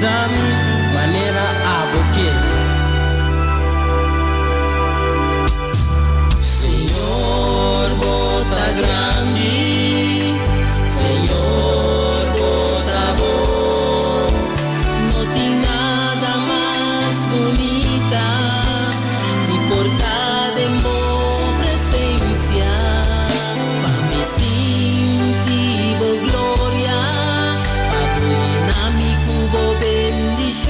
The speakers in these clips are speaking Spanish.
exame, maneira aboque. Senhor, bota grande, Senhor, bota bom. Não tem nada mais bonita de portar em boa presença. Para me sentir boa glória, para me cubo bendición.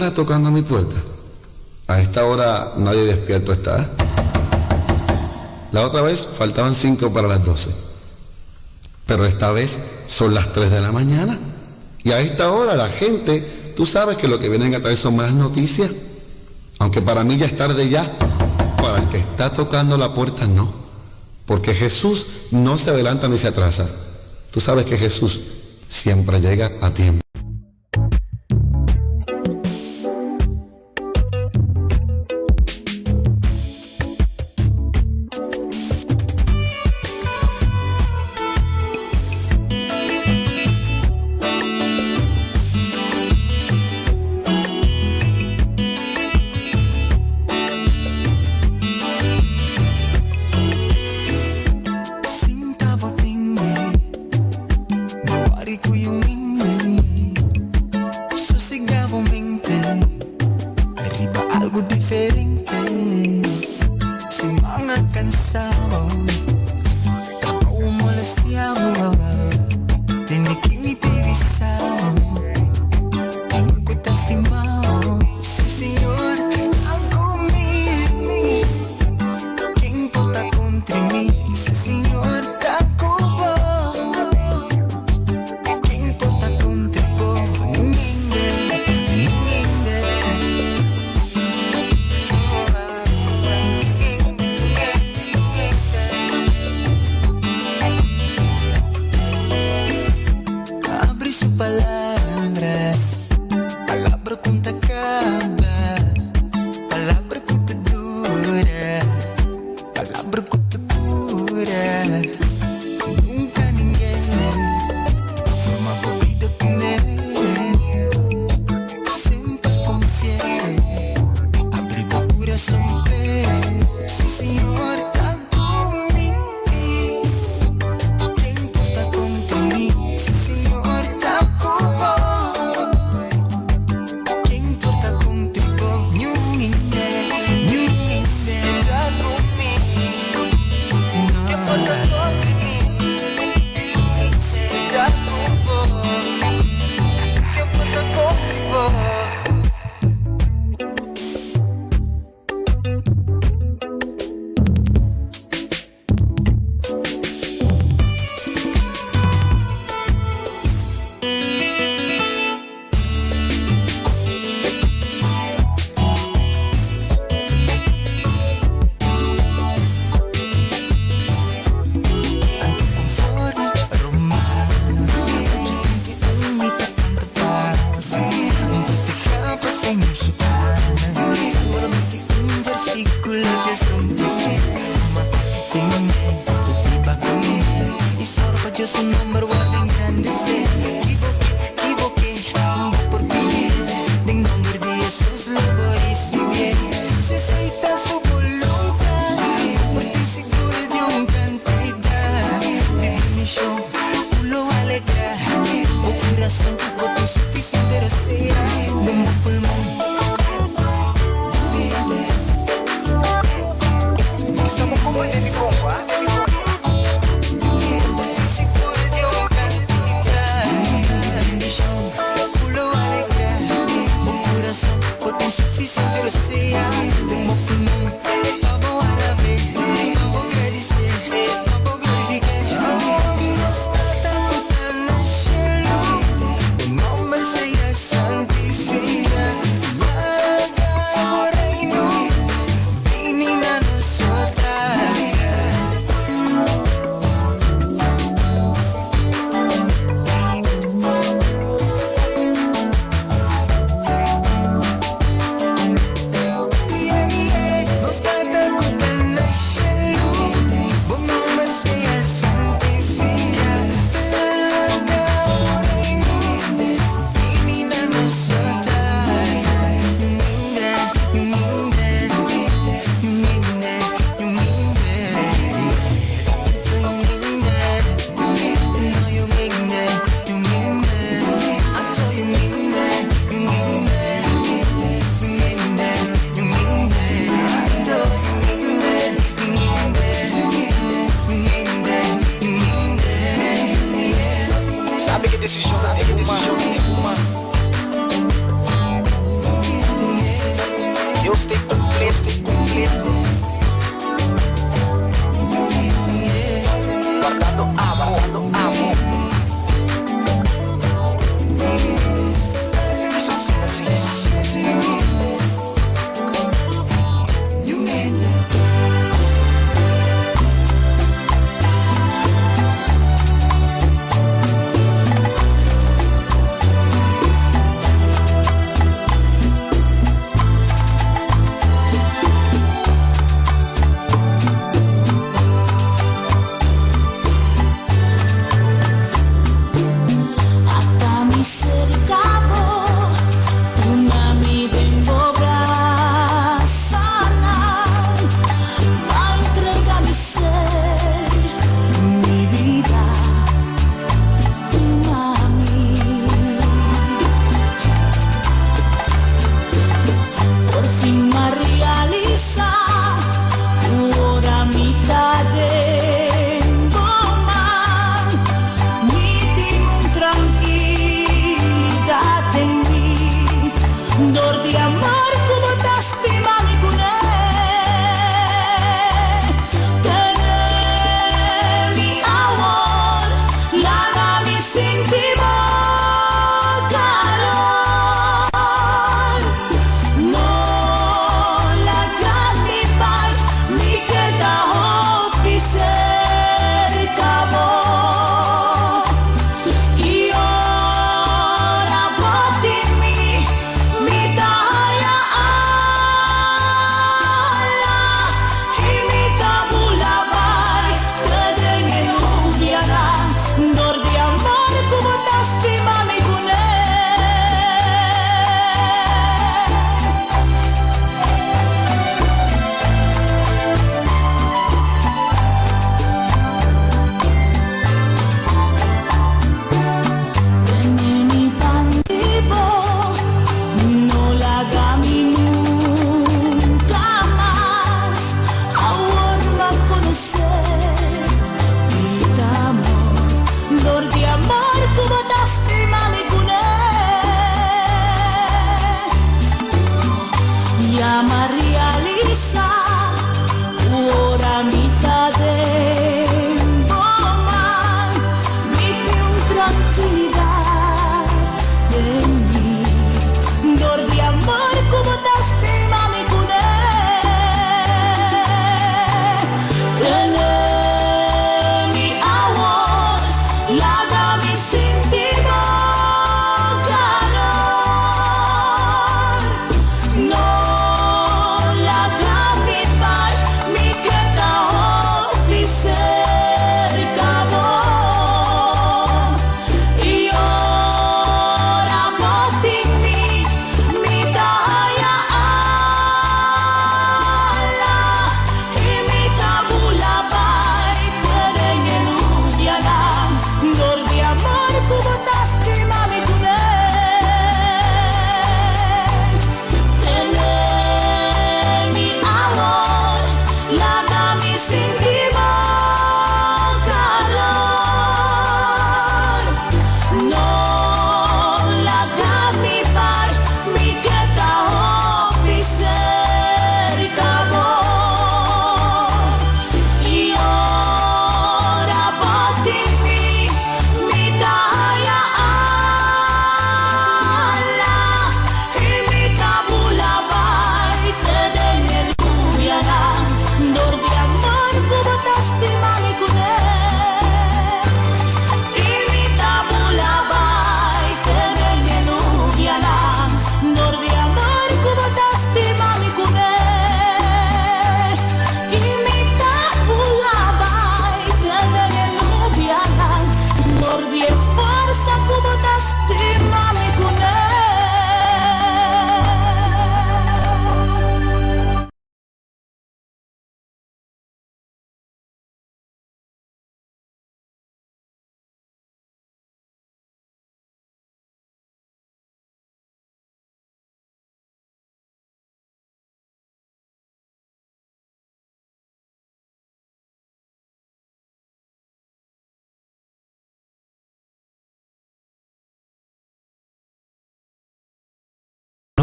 estará tocando a mi puerta? A esta hora nadie despierto está. La otra vez faltaban 5 para las 12. Pero esta vez son las 3 de la mañana. Y a esta hora la gente, tú sabes que lo que vienen a traer son malas noticias. Aunque para mí ya es tarde ya. Para el que está tocando la puerta no. Porque Jesús no se adelanta ni se atrasa. Tú sabes que Jesús siempre llega a tiempo.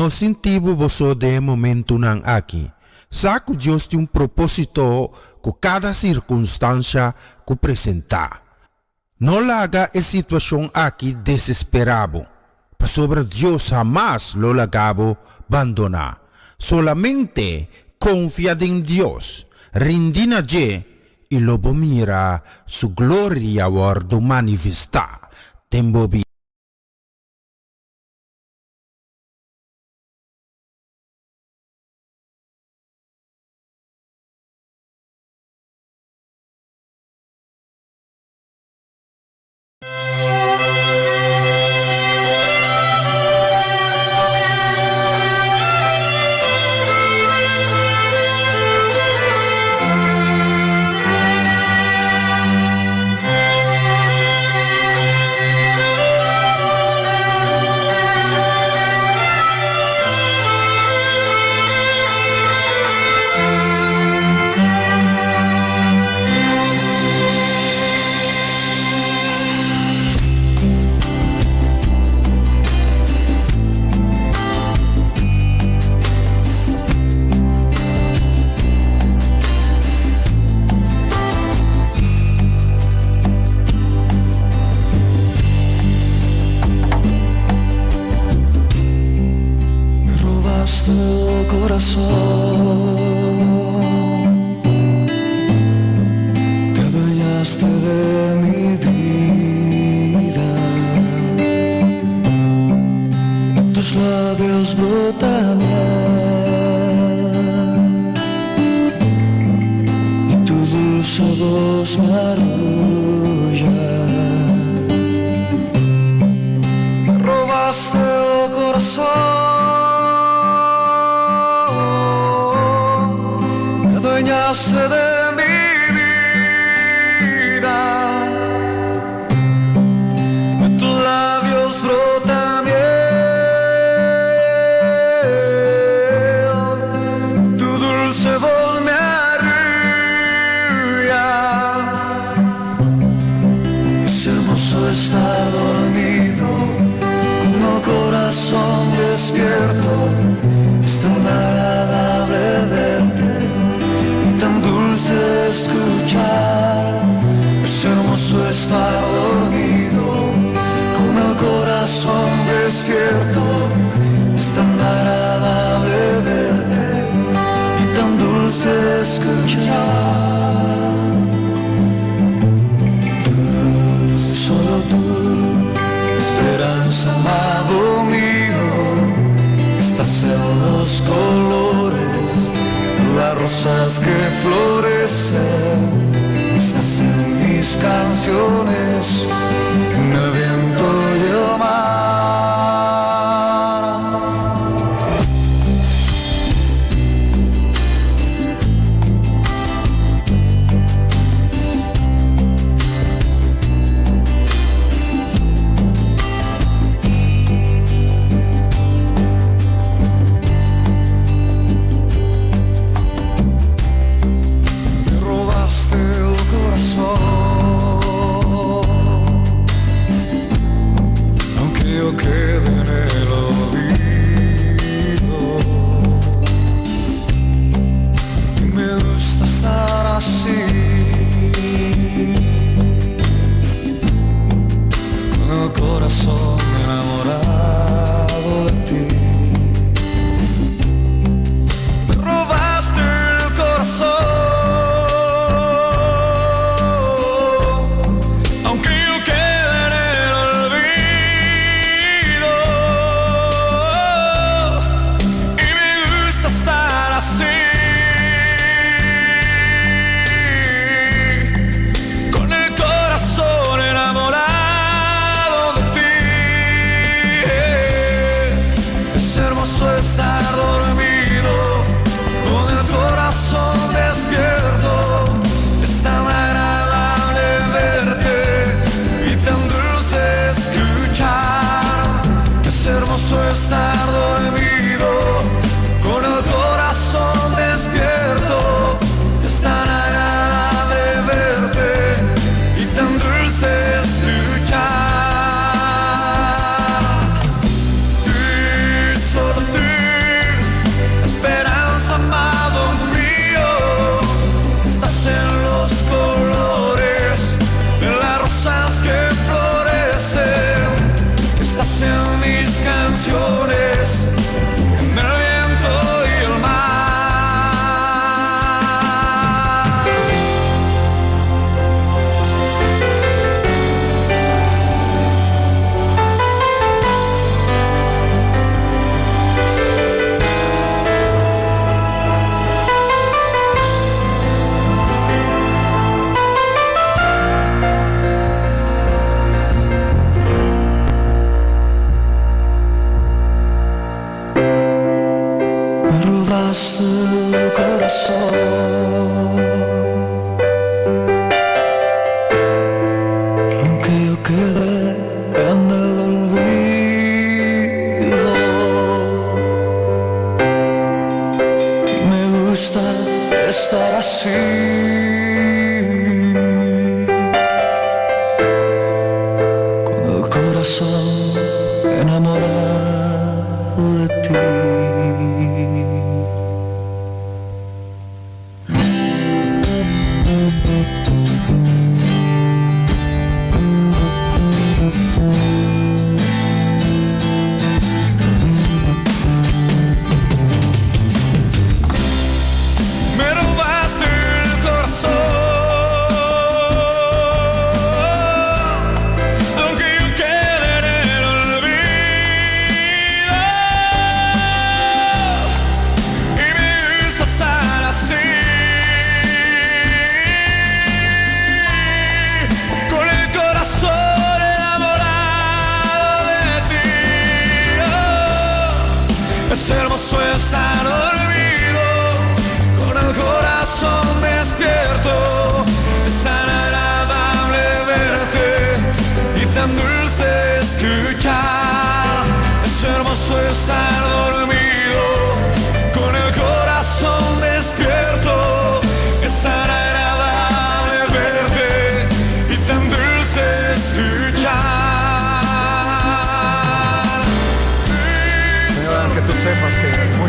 no sentivo vosso de momento nan aqui. Saco Deus tem propósito com cada circunstância que apresentar. Não larga a situação aqui desesperado. Para sobre Deus jamais lo largabo abandonar. Solamente confia em Deus, rendina je e lobo mira su gloria guardo manifestar. Tembo bi. Te adueñaste de mi vida, de tus labios brota miel y tu dulce voz me arrulla. Me robaste el corazón, adueñaste de mi vida, de tus labios brota miel, tu dulce voz me arrulla. Es hermoso estar dormido, con el corazón despierto, es tan agradable verte, tan dulce escuchar. Es hermoso estar dormido, con el corazón despierto, es tan agradable verte y tan dulce escuchar. Tú, solo tú, esperanza, amado mío, estás en los colores, las rosas que florecen, estás en mis canciones, en el viento y el mar. Me robaste el corazón,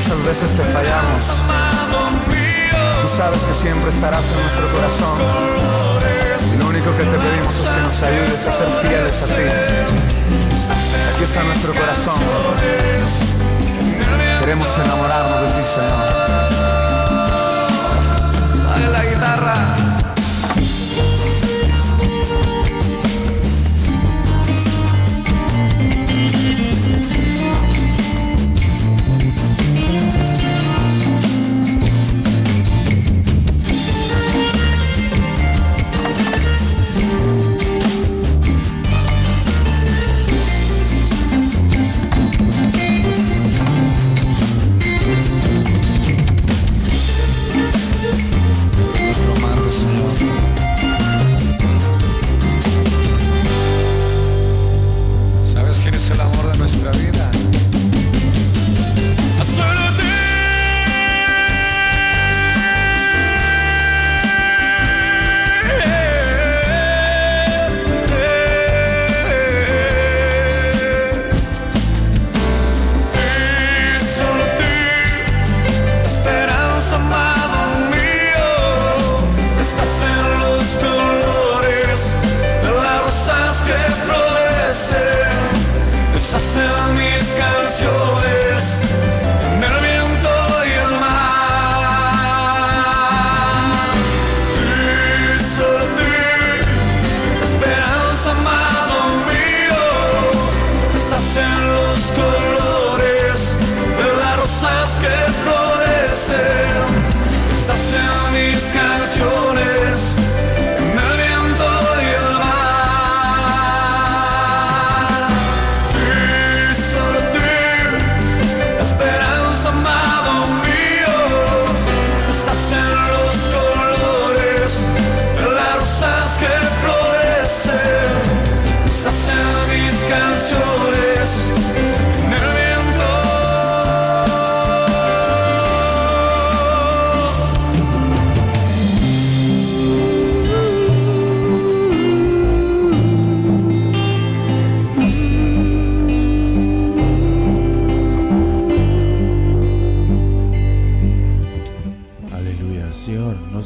muchas veces te fallamos, tú sabes que siempre estarás en nuestro corazón. Y lo único que te pedimos es que nos ayudes a ser fieles a ti. Aquí está nuestro corazón. Queremos enamorarnos de ti, Señor. Dale la guitarra.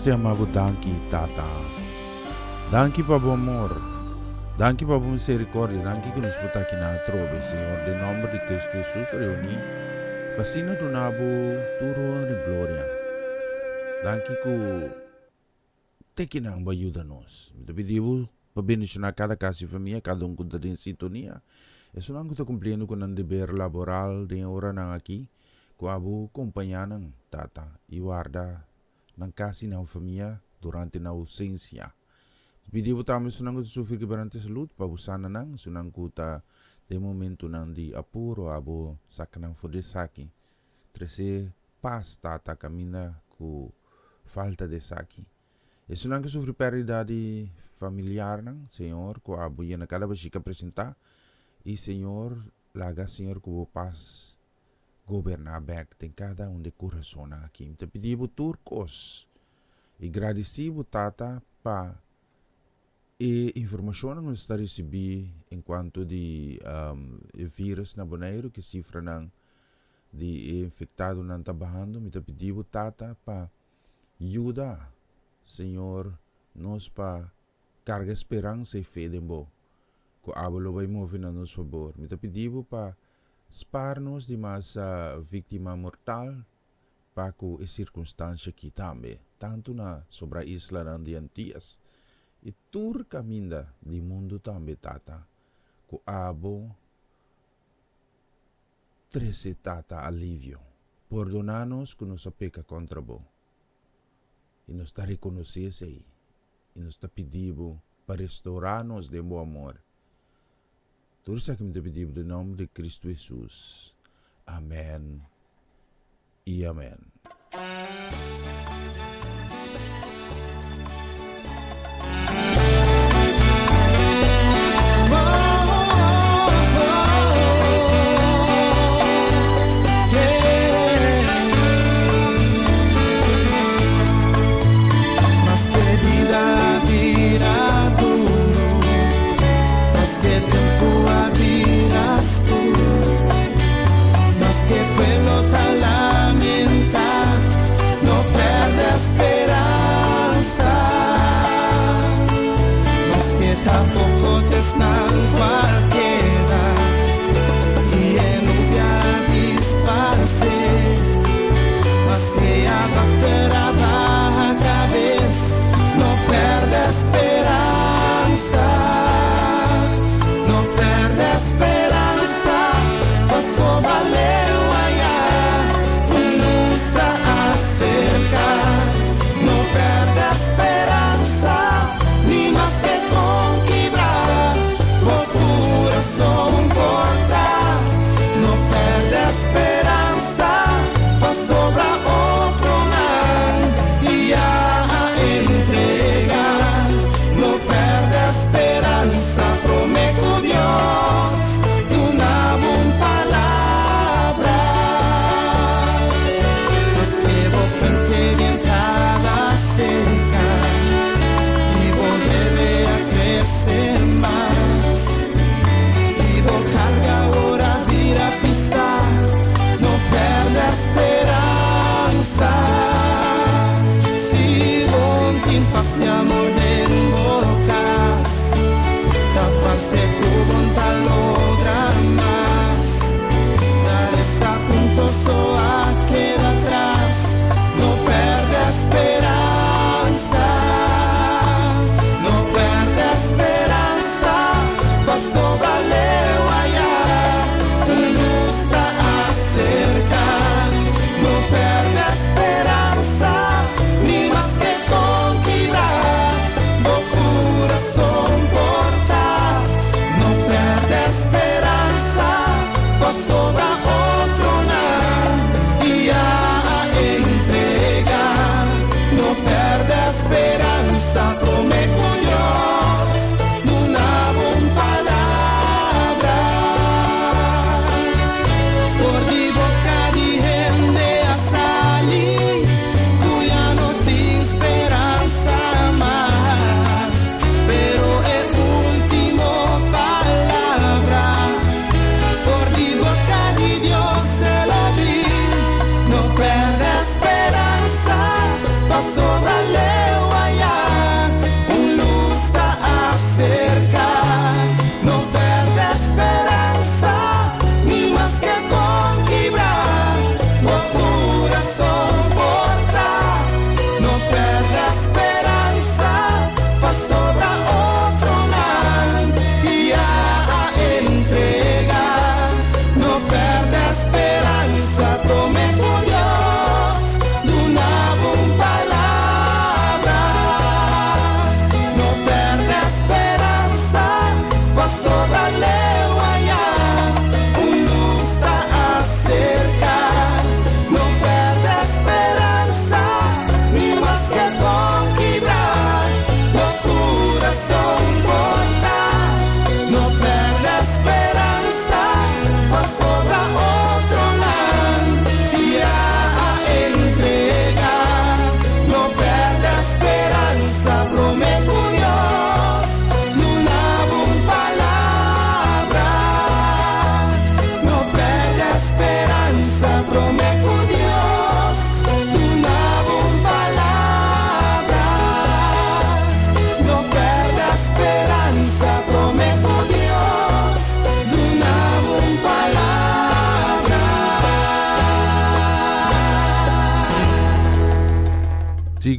Te amamos, danki, tata. Danki pa bu amor. Danki pa bu misericordia. Danki que nos puta aqui na trove, Senhor. De nome de Cristo Jesus, reuni. Pasina do nabo, turo de glória. Danki ku te kinang ayuda-nos. Te pedimos para bendicionar cada casa e família, cada um que está em sintonia. Isso não está cumprindo com o dever laboral de hora não aqui. Com a companhia não, tata. E guarda ng kasi ng família durante na ausência. Pidi po tayo sunang sufir keberante salut, pabusana nang sunang kuta de momento nang di apuro abo sakanang fodesaki. Trese paz tata camina ku falta de saki. E sunang sufrir pérdida de familiar nang, Senhor, ku abo yan nakala basika presenta. E Senhor, laga Senhor ku paz governar back tem cada de coração aqui. Te pedimos turcos e agradecido tata pa e informação que está recebi enquanto de vírus na boneiro que cifra nang de infectado nang tabahando. Me te pedimos tata pa ajuda Senhor nos pa carga esperança e fé de bo ko abolo vai mover na nos favor. Me te pedimos pa spar-nos de mais vítima mortal para com a circunstância que também, tanto na sobre a isla de Antillas e tur caminda de mundo também tata, com abo trece tata alívio, perdonar-nos que nos peca contra bo e nos está reconhecer aí e nos está pedindo para restaurar-nos de bom amor. Tudo isso que me pedimos em nome de Cristo Jesus. Amém e amém. Pueblo talán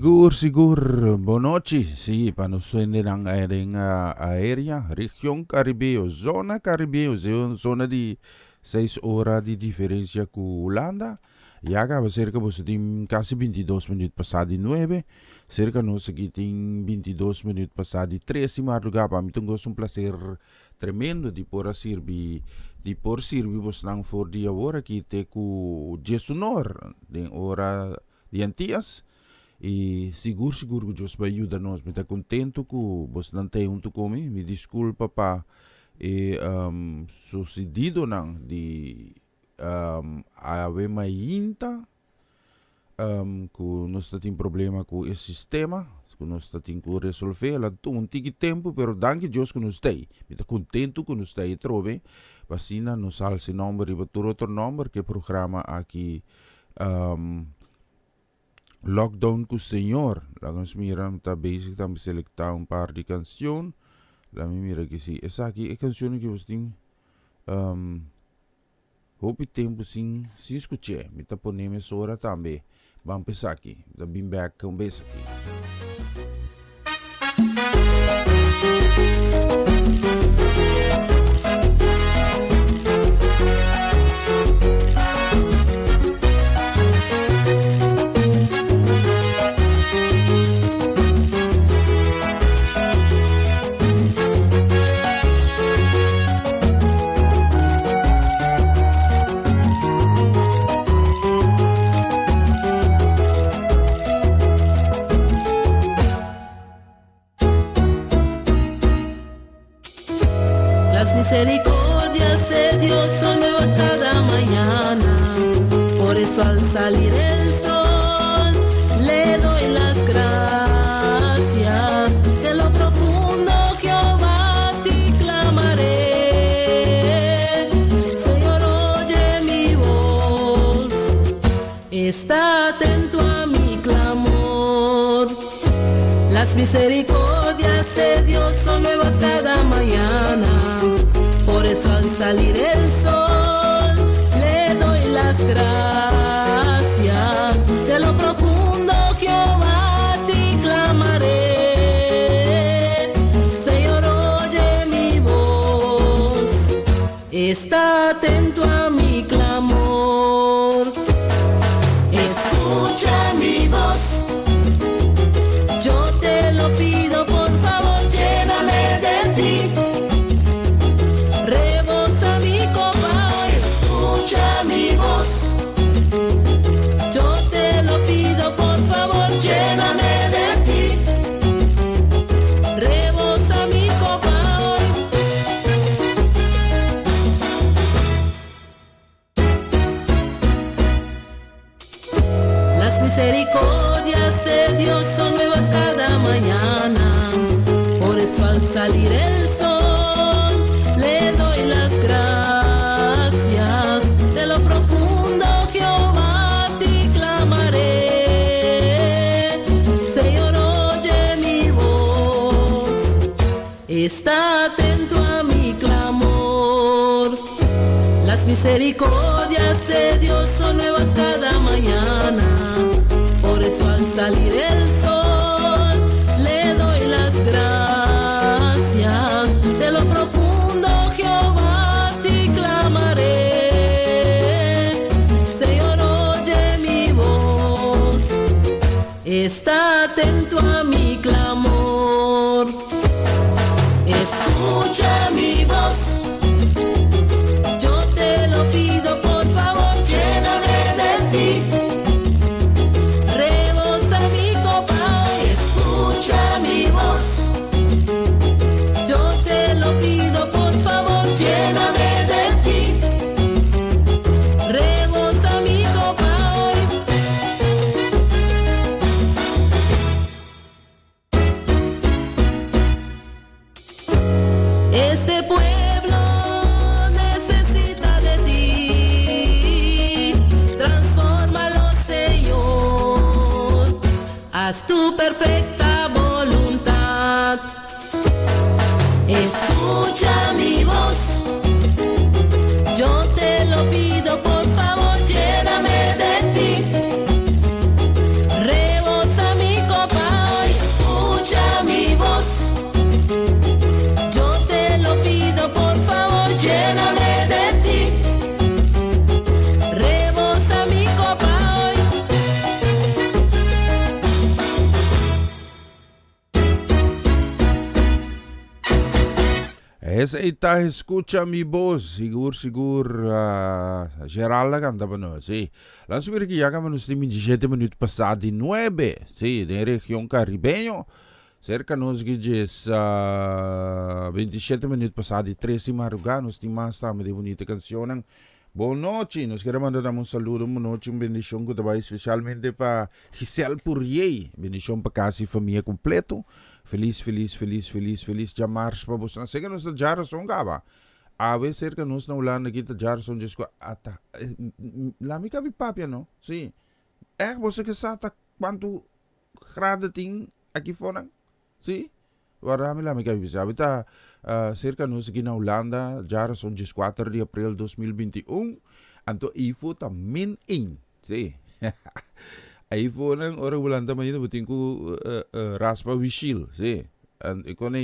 Sigur, bonochi, sí, panusuende ng aering area, región Caribeo, zona Caribeo, zona di 6 horas de diferencia con Holanda. Ya acaba cerca de casi 22 minutos pasado 9, cerca no seguiting 22 minutos pasado 13 madrugada. Para mí tengo un placer tremendo de por servir vos nang for dia hora que te ku Jesunor de hora de antias. E seguro que Deus vai ajudar nós. Me está contento que você não tem junto comigo. Me desculpa para sucedido não de haver mais inta que nós temos problema com esse sistema, que nós temos que resolver. Ela tem um tempo, mas danke Deus que nós tem. Me está contento que nós tem trove. Vacina nos alce número e outro número que programa aqui. Lockdown com o Senhor. Lagans mira, tá basic, tá me selectar par de canção. Lá me mira que sim. Essa aqui é canção que você tem. Houve tempo sim, se escutar. Me tá ponendo essa hora também. Vamos pensar aqui. Tá bem back com base aqui. Misericordias de Dios son nuevas cada mañana, por eso al salir el sol le doy las gracias. De lo profundo Jehová te clamaré, Señor oye mi voz, está atento a mi clamor. Las misericordias de Dios son nuevas cada mañana. Por eso al salir el sol le doy las gracias. De lo profundo Jehová te clamaré, Señor oye mi voz, está atento a mi clamor. Escucha mi voz, yo te lo pido por favor, lléname de ti. Mi voz, yo te lo pido por favor, lléname de ti, rebosa mi copa hoy. Las misericordias de Dios son nuevas cada mañana, por eso al salir el sol le doy las gracias. De lo profundo Jehová te clamaré, Señor oye mi voz, está atento a mi clamor. Las misericordias de Dios son nuevas cada mañana, por eso al salir el sol le doy las gracias. De lo profundo Jehová te clamaré, está atento a mi clamor. Escucha mi voz, yo te lo pido por favor, lléname de ti, rebosa mi copa. Escucha mi voz, yo te lo pido por favor, lléname de ti, rebosa mi copa. Este pueblo necesita de ti, transfórmalo Señor, haz tu perfecta voluntad. Escucha mi voz, yo te lo pido por favor, lléname de ti, rebosa mi corazón. Essa aí tá, escucha mi voz. Sigur, geral la canta pa nós, sí. La subir que ya nos tem 27 minutos passado de 9, sí, de região caribenho. Cerca nos que diz 27 minutos passado de 13 madrugada, nos tem mais também de bonita canção. Boa noite, nós queremos mandar um saludo, boa noite, bendição que trabalha especialmente para Giselle Pourier, bendição para casa e família completo. Feliz, já março para você. Sei que nós da Jarson gaba. A vez cerca nós na Holanda kita Jarson disco ata. Lá me cabe papia não? Sim. Você que sabe quanto grado tem aqui fora? Sim. Warami lá me cabe sabe tá cerca nós aqui na Holanda Jarson 4 de abril 2021. Anto ifo ta min in. Sim. iPhone ang orang Belanda man yun buting ko raspa wisil, si. And iko na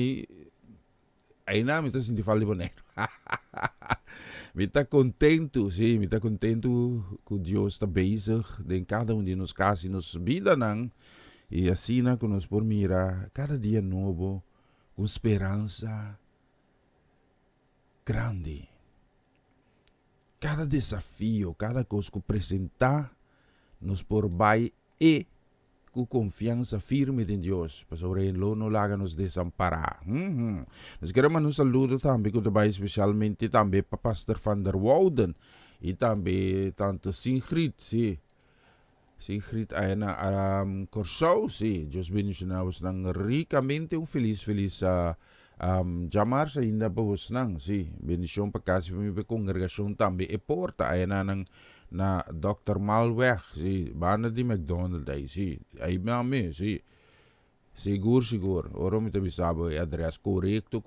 ay na mita sinti fali bonero. Mita contento, si, mita contento que Deus está bezig de cada de nos casos e nos vida nang e assim na que nos por mira cada dia novo com esperança grande. Cada desafio, cada coisa que apresentar nos por vai e com confiança firme em Deus, para sobre ele não laga nos desamparar. Nós queremos um saludo também que vai especialmente também para Pastor Van der Wouden e também tanto Sigrid, sim. Sigrid ay na Corsau, sim. Deus bendicionados ng ricamente feliz jamar sa ainda pa vos nang, sim. Bendição para casa para congregação também e porta ay na ng na Dr. Malweg, si bana di McDonald ay si ay mami si siguro oro mi tabi sabo address correcto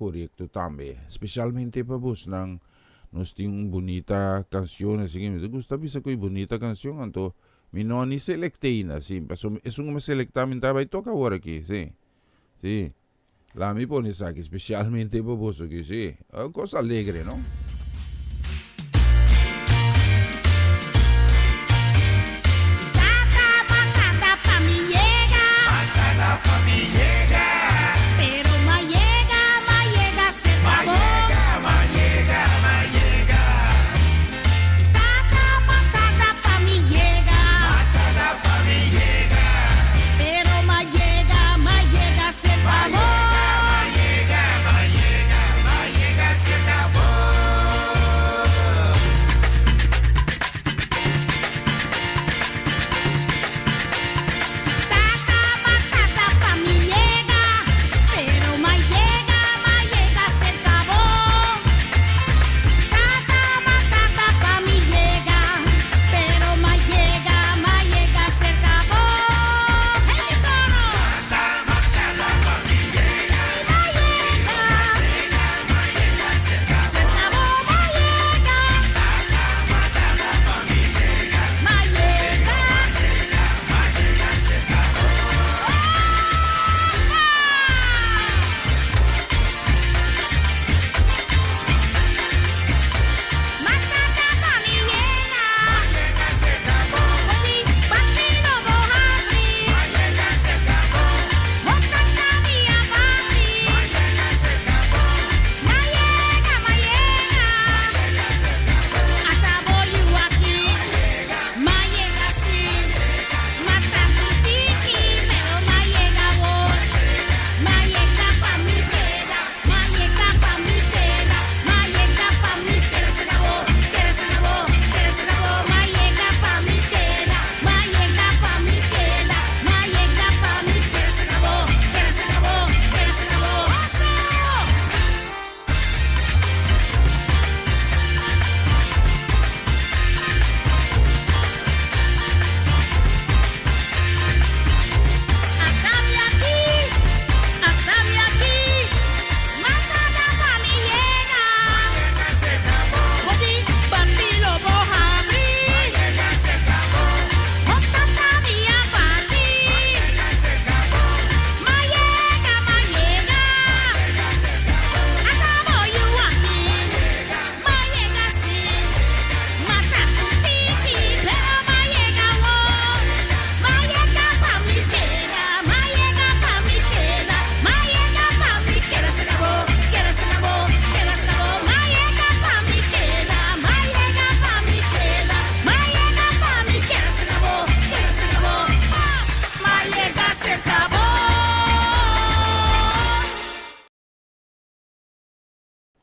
tambe especialmente pa bus nang nos ting bonita canción así que me gusta bisa ko bonita canción anto minoni selectina si paso es un selectamen taba toca ahora aquí si la mi pone aquí especialmente pa bus aquí si cosa alegre no.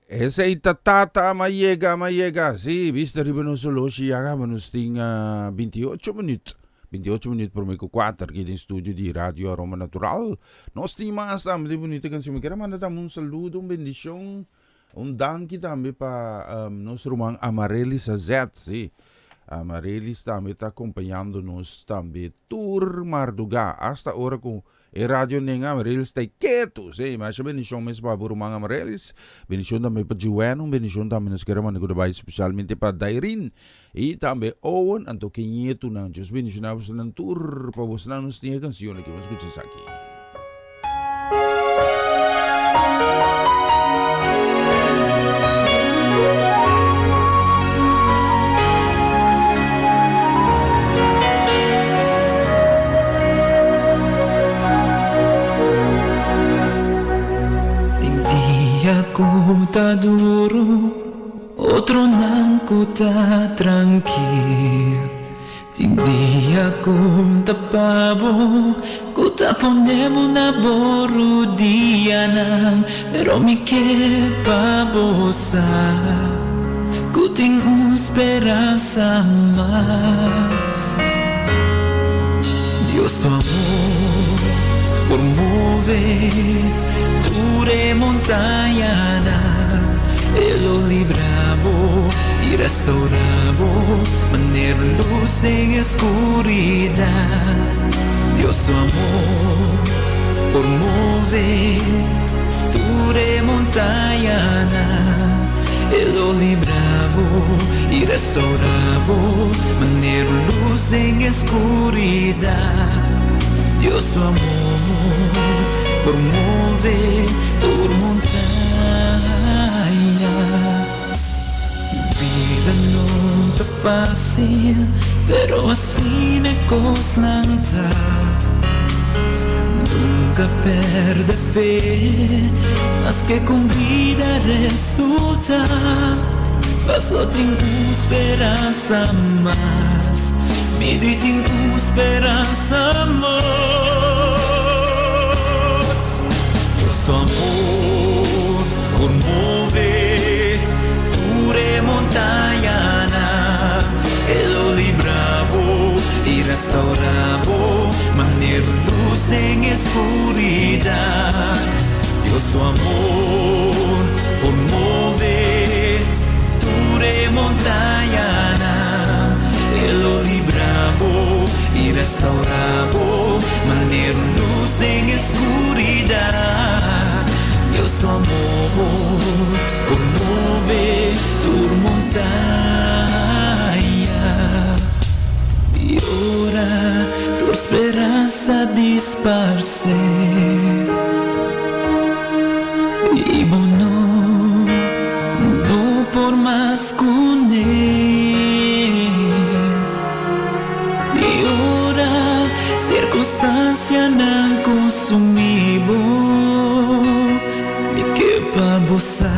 Esa itatata mayega. Sí, viste ribbon solo siyaga manusting 28 menit. 28 menit per meko 4 aqui em estúdio de Rádio Aroma Natural. Nós temos também bonita canção. Quero mandar também saludo, bendição, danke também para nosso irmão Amarellis Azet, sim. Amarellis também está acompanhando nós também. Tour Marduga, hasta hora com a rádio nem Amarellis está quieto, sim. Mas bendição mesmo para o irmão Amarellis. Bendição também para Joano, bendição também nós queremos mandar especialmente para Dairin. E também Owen, anto que nieto não. Just bendição na você na tour para você na nos tinha canção que vamos escutar aqui. Tá duro, outro não tá tranquilo. Tem dia tá pavo, tá ponemos na boru dia não, pero me que babosa, tenho esperança mais. Dios amor por mover dure montaña. Lo libravo y restauravo, manera luz en oscuridad. Dios su amor por mover dure montaña. Lo libravo y restauravo, manera luz en oscuridad. Dios su amor por mover dure montaña. Vida não tá fácil, pero assim é constante. Nunca perde fé, mas que com vida resulta. Passou tem esperança mais, me tem esperança mais. Nosso amor por mover dure montaña, lo libravo y restauravo, manera luz en oscuridad. Dios su amor por mover dure montaña, lo libravo y restauravo, manera luz en oscuridad. Dios su amor por mover tu montaña y ora tu esperanza disparse y bueno no por más con él y ora circunstancia no consumivo babosa,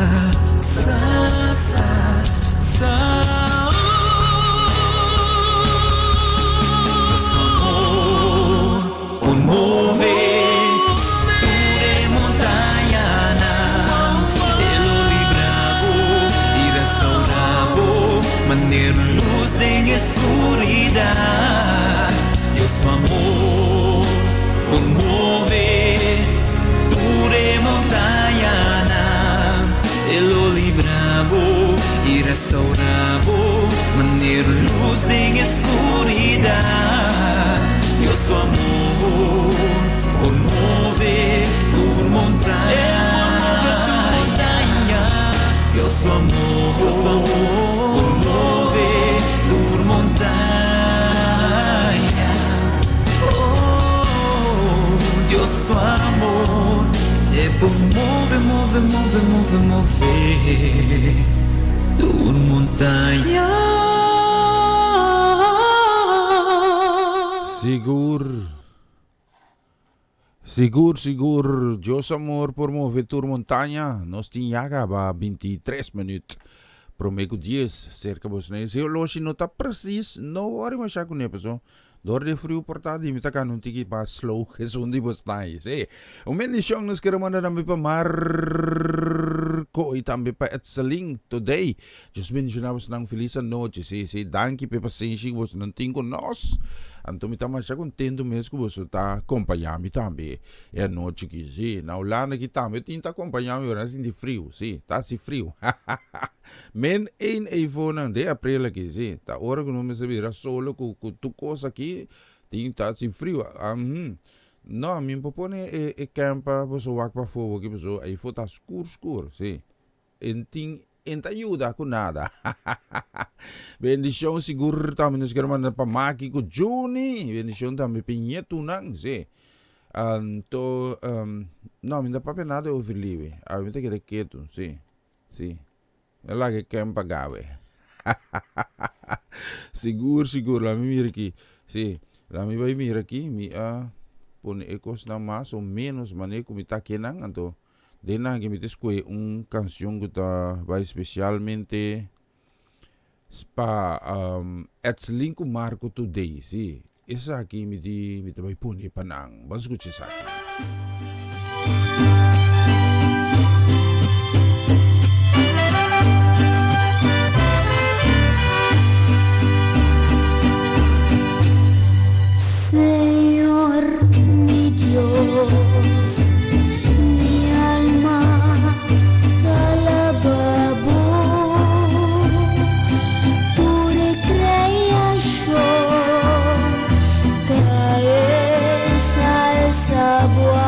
por mover dure montaña, lo libravo y restauravo, manera luz en oscuridad. Dios su amor por mover dure montaña. Lo libravo y restauravo, manera luz en oscuridad. Dios su amor por mover tu montaña. Dios su amor por mover tu montaña. Oh, Dios su amor por mover tu montaña. Sigur, Dios amor por mover tu montanha. Nós tinha ba 23 minutos. Prometo 10, cerca de você. Se eu logo não tá preciso, não hora mais já com a pessoa. Door de frio portado, imita ka nung tiki pa slow, kesundi bos tayo. O bendición nos queremos mandar pa Marco e também para Etzeling today. Just mencionamos ng feliz noche, sim, danke pe paciência que você não tem com nós. Então, me estamos já contento mesmo que você está acompanhando também. É a noite que sim, na Holanda que também eu tenho acompanhando agora assim de frio, sim, tá assim frio. Men een iPhone de april aqui, sim, tá hora que não me sabia solo com tu coisa aqui, tem tá assim frio. Não, a mim propõe é campa, você vai para fora, que você aí for tá escuro, sim. Enta ajuda com nada. Bendição seguro também nos quero mandar para Maki com Juni. Bendição também pinheto nang se. Então, não, ainda para nada eu ouvi. A mim tem que quieto, sim. É lá que quer pagar. Seguro, lá me mira aqui. Sim, lá me vai mirar aqui, me põe ecos na mais ou menos maneira como está aqui nang, então Dena que me escolhe canção que vai especialmente para Etzeling com Marco today, sim. Essa aqui me vai pôr panang. Vamos escutar essa aqui. Señor mi Dios, mi alma alababo, tu recreación trae salsa boa.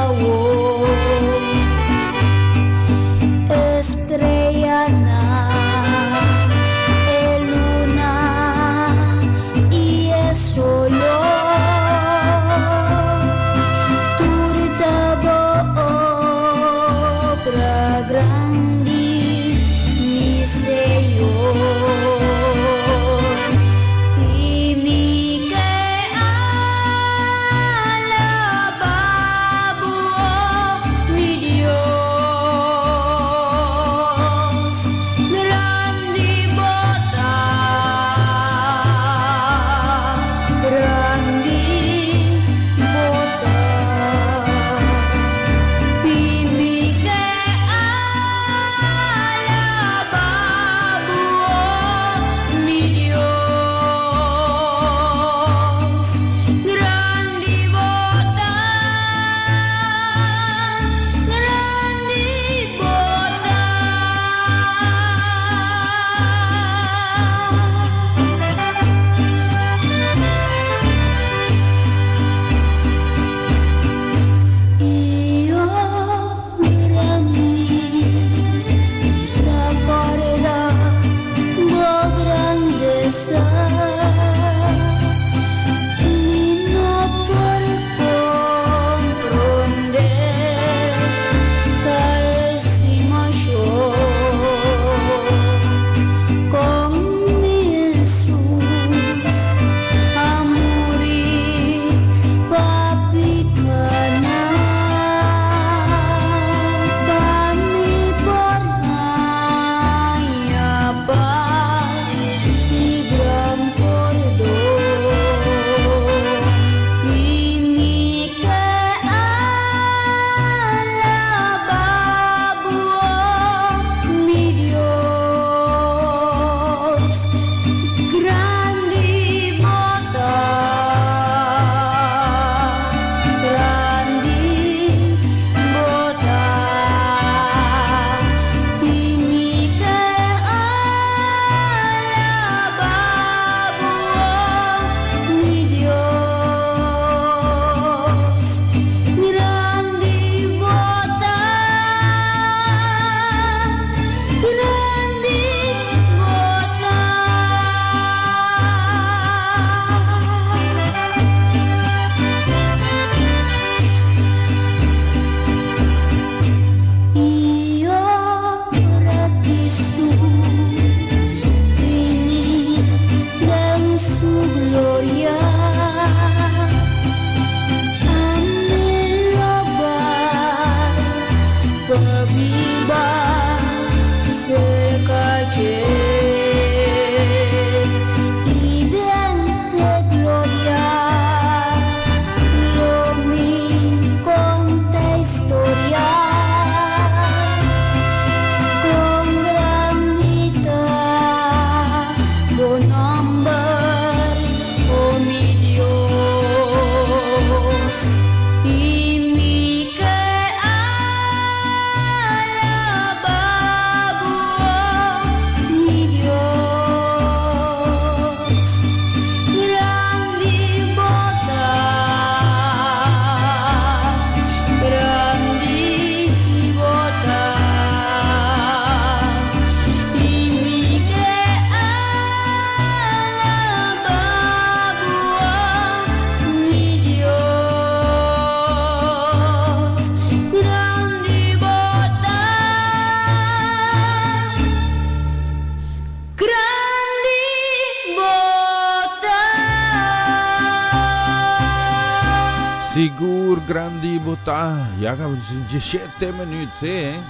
Sigur grandi bota. Ja, gaan we 17 minuten,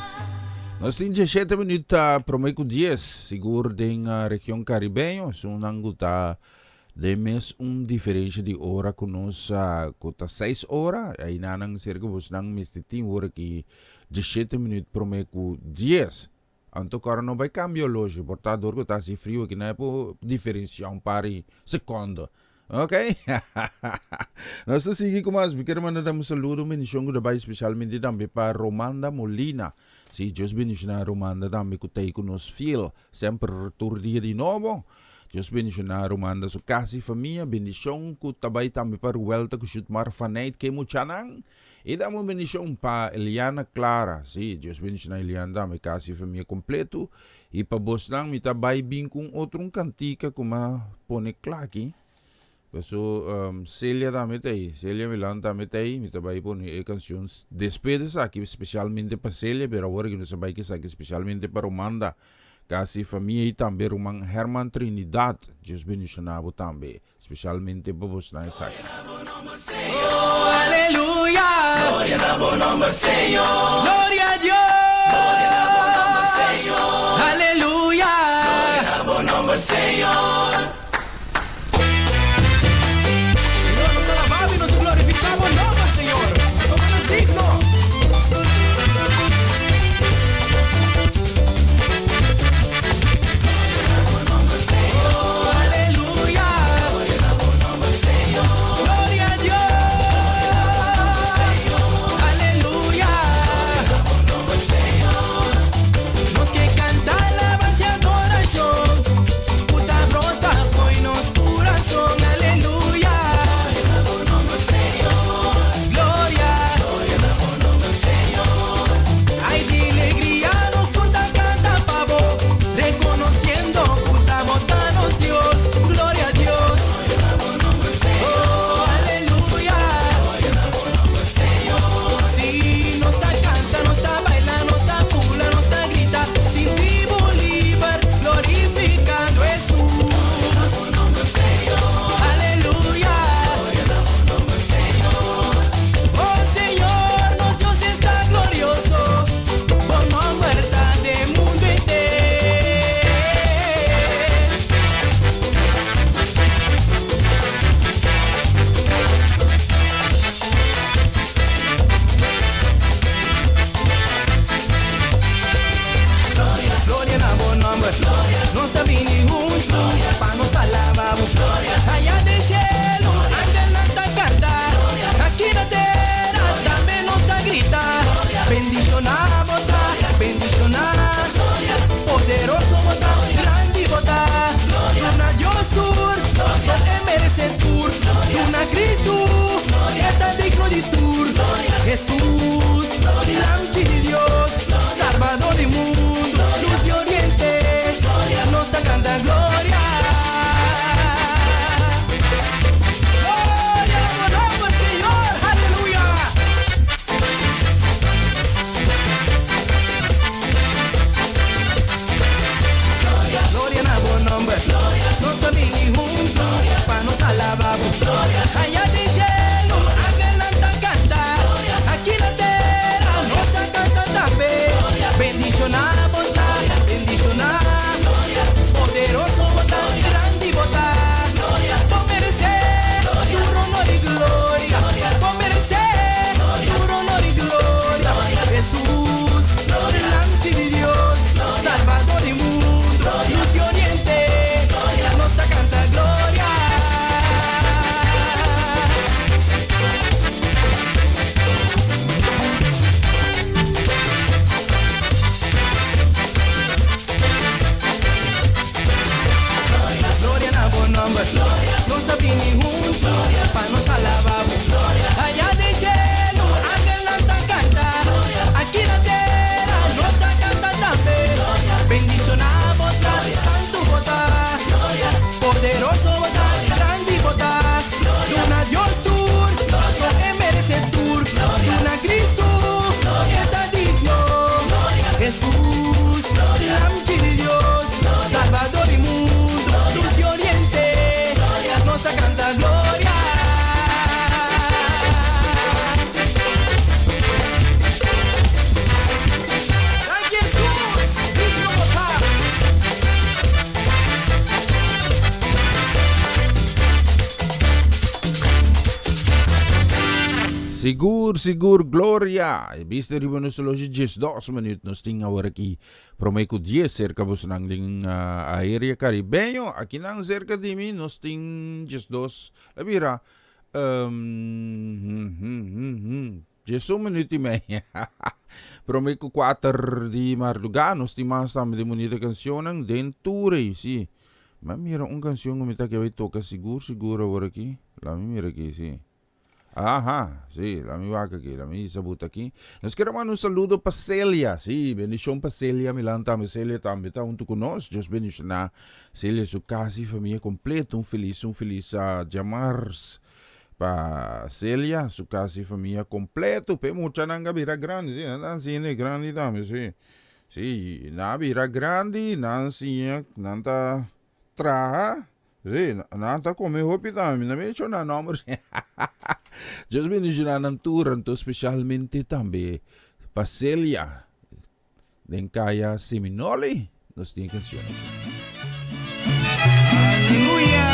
Nós temos 17 minutos para o 10. Sigur den região caribenho. Sunang guta de mes diferença de hora conosco. Guta 6 horas. Aí nanang cerca bus nang mistitim hora que 17 minutos para o 10. Anto cara não vai cambiar hoje. Portanto, que está assim frio que não é por diferenciar pari segundo. Ok? Nós estamos aqui com mais. Quero mandar um saludo, bendição da Bai, especialmente também para Romanda Molina. Se Deus bendicionar Romanda também que está aí conosco fiel, sempre retorno de novo. Deus bendicionar Romanda, sua casa e família, bendição que também para o Welta que chute mar faneit que muchanang. E damos bendição para Eliana Clara. Sim, Deus bendicionar Eliana também casa e família completo. E para Bosnang, me também bem com outro cantica como pone claque. So, Celia também está aí. Celia Milan também está aí. Me também põe canções despedidas aqui, especialmente para Celia, mas agora que não sei que aqui especialmente para Romanda. Kasi família e também Roman Herman Trinidad. Deus bendicionado também, especialmente para você na essa. Oh, aleluya. Gloria a bom nome, Senhor. Gloria a Dios. Gloria a bom nome, Senhor. Aleluya. Gloria a bom nome, Senhor. Y nos glorificamos nombre, Señor. Somos dignos. Oh, aleluya. Gloria a Dios. Aleluya. Nos que cantar la base y adoración. Puta brota, foi nos corazón. Aleluya. Jesús, Lamb de Dios, Salvador del mundo, luz de oriente, nos da grande gloria. Gloria al nombre del Señor, aleluya. Gloria al buen nombre, nos amigos juntos, para nos alabamos. Allá de cielo, aquí la terra, nossa canta também. Bendicionar, botar, bendicionar. Poderoso botar, grande botar. Por merecer, tu honor e glória. Por merecer, tu honor e glória. Jesús, delante de Dios, Salvador del mundo, luz de oriente, nossa canta glória. Nos sabimos juntos, para nos alabamos. Allá de cielo, adelanta canta. Aquí la terra, nossa canta também. Bendicionar, botar, santo botar. Poderoso botar, grande botar. Luna Dios tur, so merece tur. Luna Cristo, está digno. Jesús, Lamb de Dios, Salvador del mundo, luz de oriente. Nossa canta glória. Sigur, Gloria. Biste rin mo na solo si 2 minutes nos ting awar ki promay ko 10 cerca bus nang ding area Caribeño. Aquí nang cerca di mi nos ting 2. Labira, 10 minuti media. Promay ko 4 di Marluga, nos ting mas tama di monita kansyon ng Denture, si. Mira un kansyon ngumita kaya toca siguro awar ki. Lami mira ki, si. Ajá, sí, la mi vaca aquí, la mi sabuta aquí. Nos queremos un saludo para Celia, sí, bendición para Celia, Milanta, Celia también está junto con nosotros. Dios bendicionar Celia, su casa y familia completa, un feliz llamars para Celia, su casa y familia completo. Pe mucha nanga vira grande, sí, Nancy grande también, sí. Sí, na vira grande, Nancy, nanta traja. Sí, nanta come hopi también, na medyo na nomor. Diyos bendicionar ng turan to specialmente también pa Celia den kaya Seminole nos tiene canción. Aleluya.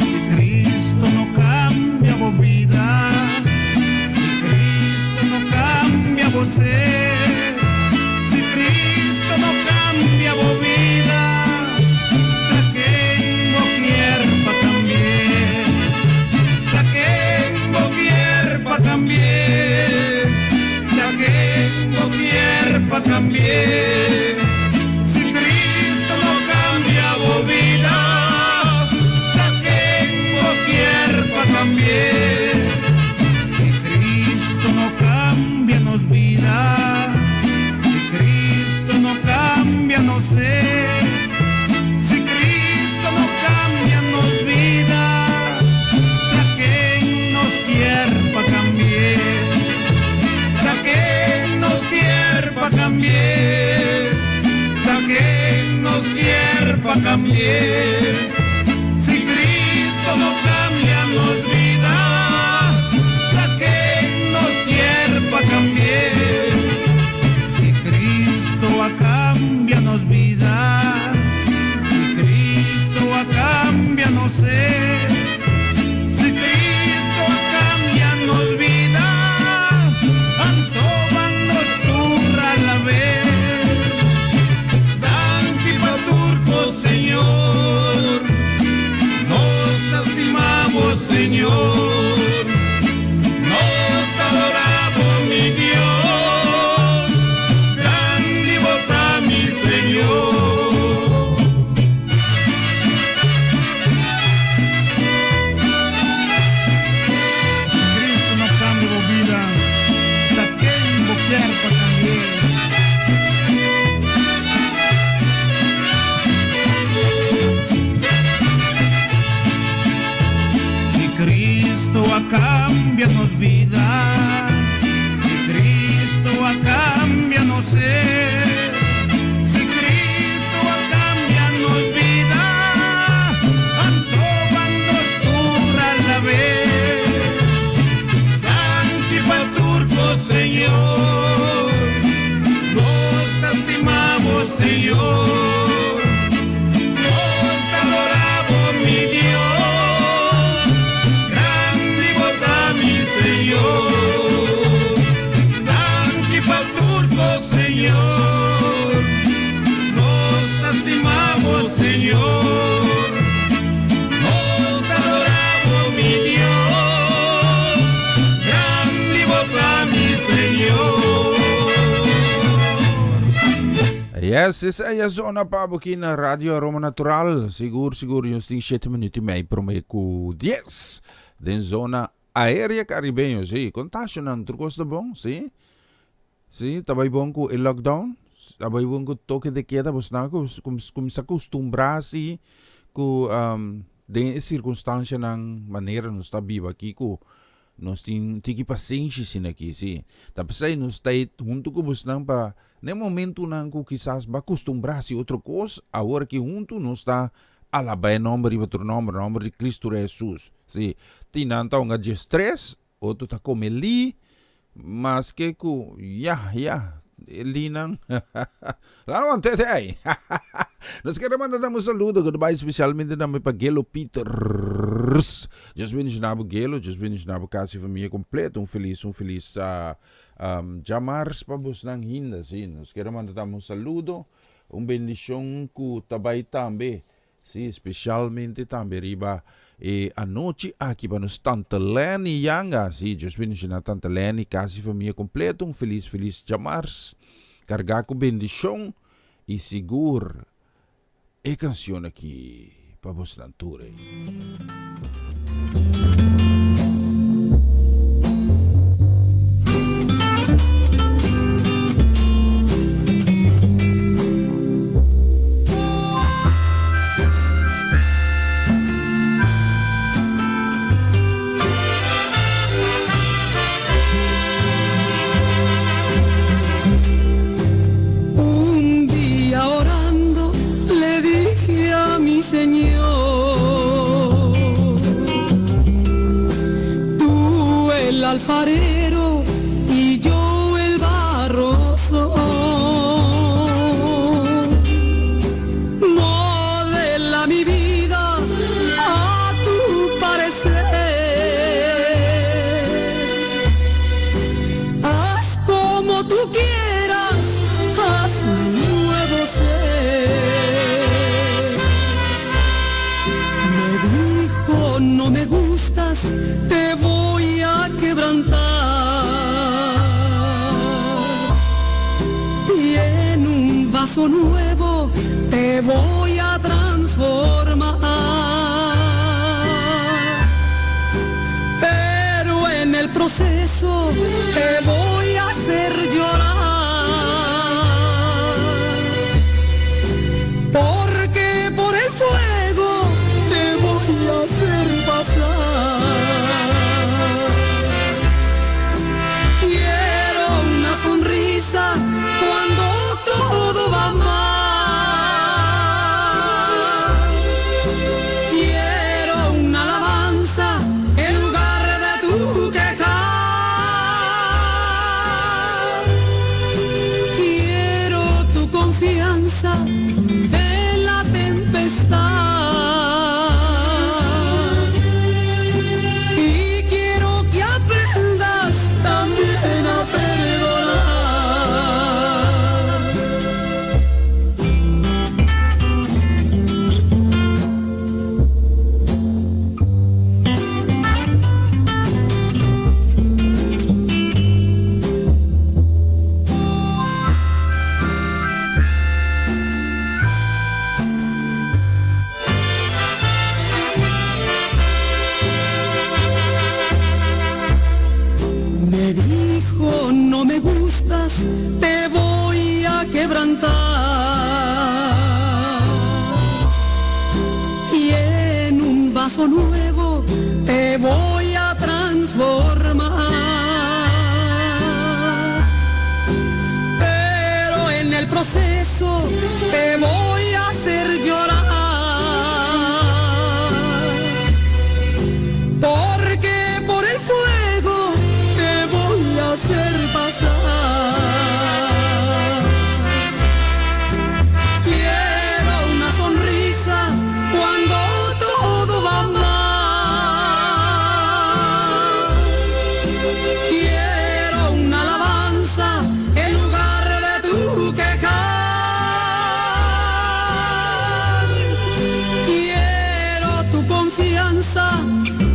Si Cristo no cambia tu vida, saquengo pa cambiar. Si Cristo no cambia tu vida, saquengo pa cambiar. Si Cristo no cambia nos vida, si Cristo no cambia no sé. Si Cristo no cambia nos vida, saquen nos pa cambiar. Saquen nos pa cambiar. Saquen nos pa cambiar. Si Cristo no cambia nos vida, pa cambiar. Si Cristo cambia nos vida, si Cristo cambia no sé. Si Cristo cambia nos vida, tanto van nos turra la vez. Tanti pa turco Señor, nos lastimamos Señor. Cambia nos vida, si Cristo cambia no sé. Si Cristo cambia nos vida, tanto van nos turra la vez. Tanti pa turco Señor, nos lastimamos Señor, nos adoramos mi Dios. Tanti pa turco Señor, nos lastimamos Señor, nos adoramos mi Dios, grande bota mi Señor. Yes, isa ya zona pa bukin na Radio Aroma Natural. Siguro yung 7 minuti may promeco 10 den zona aérea Caribeño, sí. Contasyon ng turcos na bong, sí. Sí, tabay bong ko i-lockdown. Tabay bong ko toque de queda, bos na ko, kung sa costumbra, sí, ko, de circunstancia ng manera nos ta viva aqui, ko, nos tiki pasensya sin aqui, sí. Tapos ay, nos tayo, junto ko bos nang pa, ne momento nang ko quizás ba costumbra si otro cos, agora que junto nos ta alabay nombre e outro nome de Cristo Jesus. Sí, tinantaw nga 3, o to ta komeli, mas que ku, linang. Lawan tetay. Nos queremos mandar un saludo, goodbye especialmente na mi pagelo Peters. Just vim nabo gelo, just vim nabo kasi família completa, feliz Jamars pa bus ng hinda, sim. Nos queremos mandar un saludo, bendición ku tabay tambe. Sí, especialmente também riba a noite aqui para nos Tanta Lenny Yanga. Sí, Deus bendiga na Tanta Lenny, casa e família completa, feliz Jamars, carregar com bendição e seguro. E canção aqui para você lantura. Alfarero y yo el barro soy. Modela mi vida a tu parecer. Haz como tú quieras, haz mi nuevo ser. Me dijo, no me gustas, te voy a quebrantar y en un vaso nuevo te voy a transformar, pero en el proceso te voy a hacer llorar, porque por el fuego te voy a hacer pasar. Cuando todo va mal, quiero una alabanza en lugar de tu quejar, quiero tu confianza en la tempestad y quiero que aprendas también a perdonar. Te voy a quebrantar y en un vaso nuevo te voy a transformar, pero en el proceso te voy a hacer llorar, porque por el fuego te voy a hacer pasar.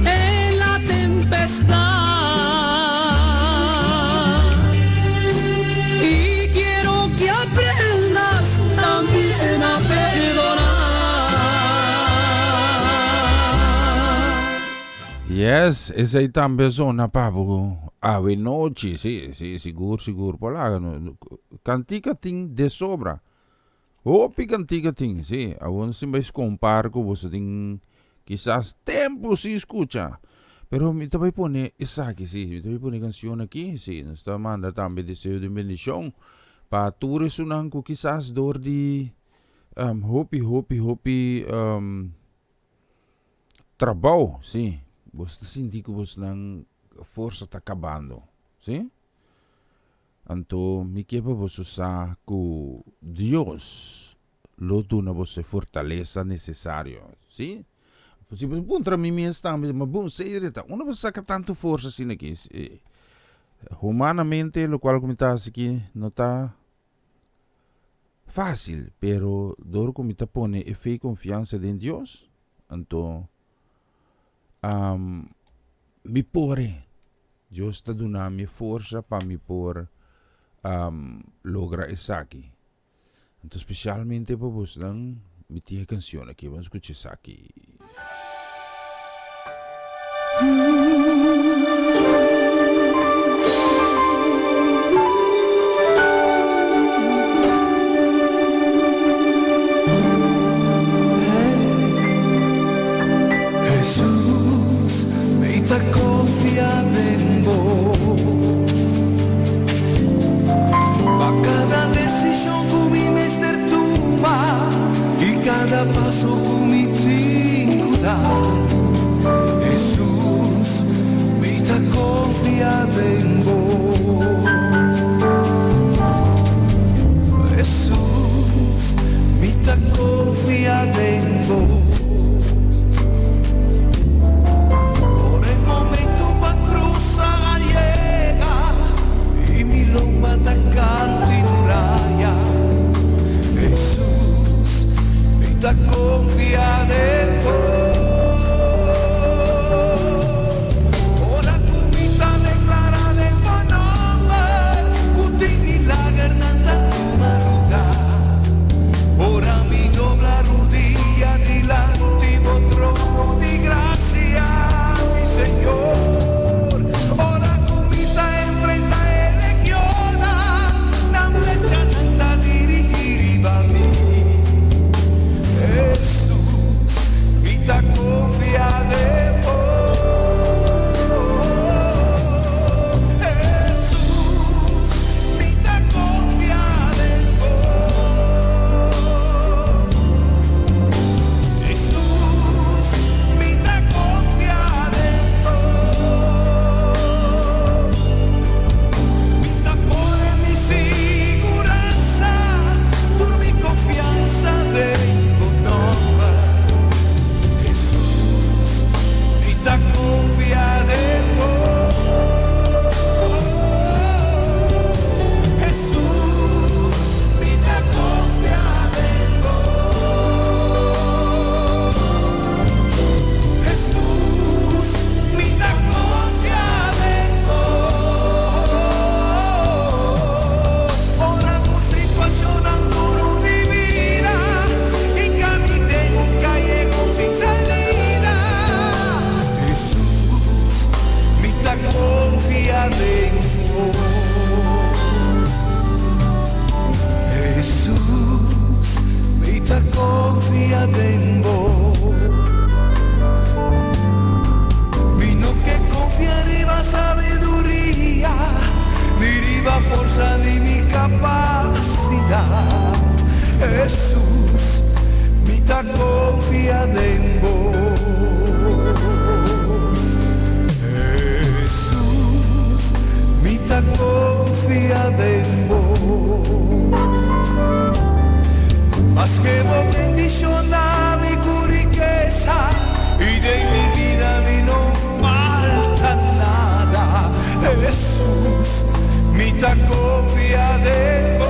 En la tempestad y quiero que aprendas también a perdonar. Yes, esa aí também zona pavo ave noite, sim, seguro por lá, cantica tem de sobra, opi cantica tem, sim, aún se vai comparar com você tem quizás tempo se escucha, pero me também pone essa aqui, sim, me também pone canção aqui, sim, nos está manda também desejo de bendição para tu resunan com quizás dor de hopi trabalho, sim, você sente que você não força está acabando, sim, Anto, mi quiero vos usar que Dios lo dona vos fortaleza necesario, ¿sí? Si vos puntra mi está, mas bom sei uno vos saca tanto fuerza sin aquí. Humanamente, lo cual como está aquí, no está fácil, pero dor como está pone fe y confianza en Dios, anto, mi pobre, Dios está dando mi fuerza para mi por lograr eso aquí. Entonces, especialmente para vos, mi tía canción aquí, vamos a escuchar eso aquí. Jesús, me está confiando en vos. Pa' cada decisión que mi mester toma y cada paso que mi tengo dar. Jesús, me está confiando en vos. Jesús, me está confiando en vos. Confía de vos. Ora comita declara de tu nombre, putin milagre nanda tu madrugada. Ora mi dobla rodilla delante del trono de gracia, mi Señor. Ora comita enfrenta elegiona, la flecha nanda dirigir a mí. Jesús, mi ta confía de vos. Jesús, mi ta confía de vos. Jesús, mi ta confía de vos. Mi ta pone mi siguranza, tu mi confianza de ta confía de vos. Jesús, mi ta confía de vos. Jesús, mi ta confía de vos. Ora tu situación ancora di vida, y camine en un callejón sin salida. Confía en vos. Jesús, mi ta confía en vos. Vino que confiar iba sabiduría, deriva fuerza de mi capacidad. Jesús, mi ta confía en vos. Confía en vos. Más que vos bendiciona mi riqueza y de mi vida no falta nada. Jesús, mi ta confía en vos.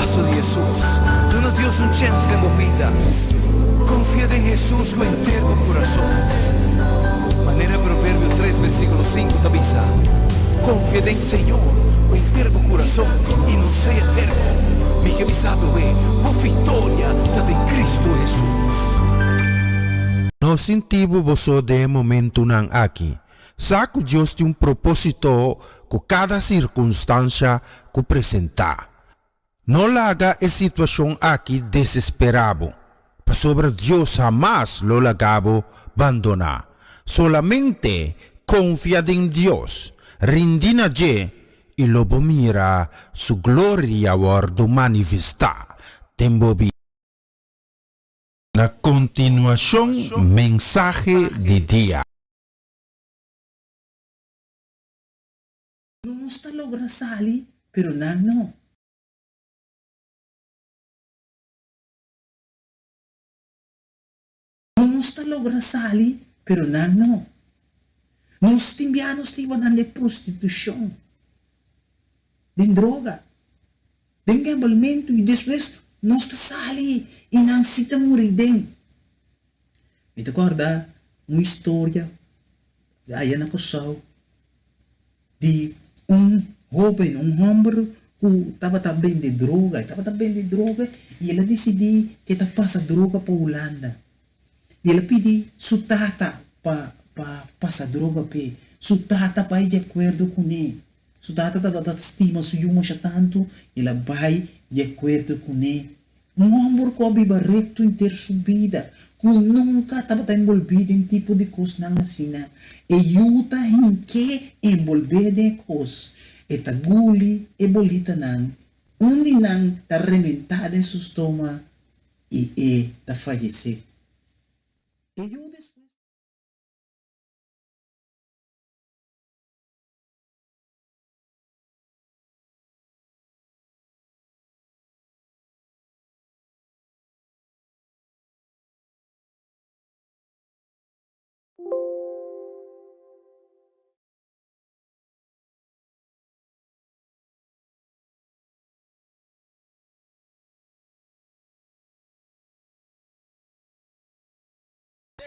paso de Jesús. Tú nos dio un chance de vida. Confía en Jesús con entero corazón. Manera Proverbio 3, versículo 5 te avisa. Confía en Señor con entero corazón y no sea terco. Mi que mi sabe con victoria está en Cristo Jesús. No sentivo vosso de momento nan aqui. Saco Deus tem propósito com cada circunstância que apresentar. Não larga a situação aqui desesperado. Para sobre Deus jamais lo largabo abandonar. Solamente confia em Deus. Rindina je e lobo mira su gloria guardo manifestar. Tembo vi. Na continuação, mensaje de dia. Non sta logra sali, pero no. Non sta logra sali, pero no. Non stimbiano stiva nelle prostituição, den droga, den gambalmento e depois non sta sali e non si ta morire den. Mi ricorda uma história aí na Kosovo de jovem, homem que estava bem de droga, e ela decidiu que estava passar droga para a Holanda. E ela pediu sua tata para passar droga para sua tata para ir de acordo com ele. Sua tata estava estima sua uma tanto, ela vai de acordo com ele. Homem que vive reto em ter sua vida, que nunca estava envolvido em tipo de coisa assim. E ajuda em que envolver de coisa. E ta guli e bolita nan, onde nan ta rementada em seu estômago e ta fallecer. E eu depois.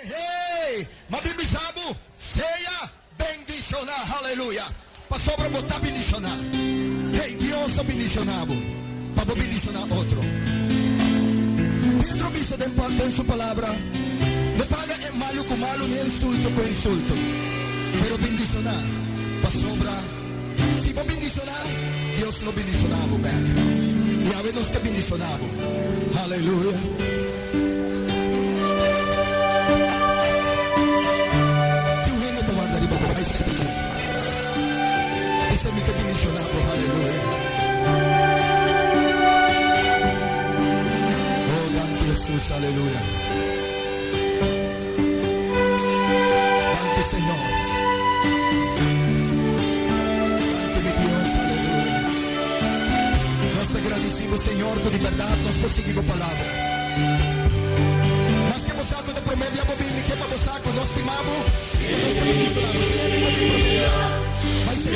Hey, mabibisabo, seja bendicionado, aleluia. Passou para botar bendicionar. Hey, Deus é bendicionado, para bendicionar outro. Pedro disse em sua palavra, me paga é malo com malo, nem insulto com insulto. Pero bendicionar, para sobra. Se vou bendicionar, Deus não bendicionava back. E a vez que bendicionava, aleluia. Aleluya. Dante Señor. Dante mi Dios, aleluya. Nós te agradecemos, Señor, que de verdade nós conseguimos palavra. Mas que saco de promédia bobina, que para saco nós estimamos. Vai ser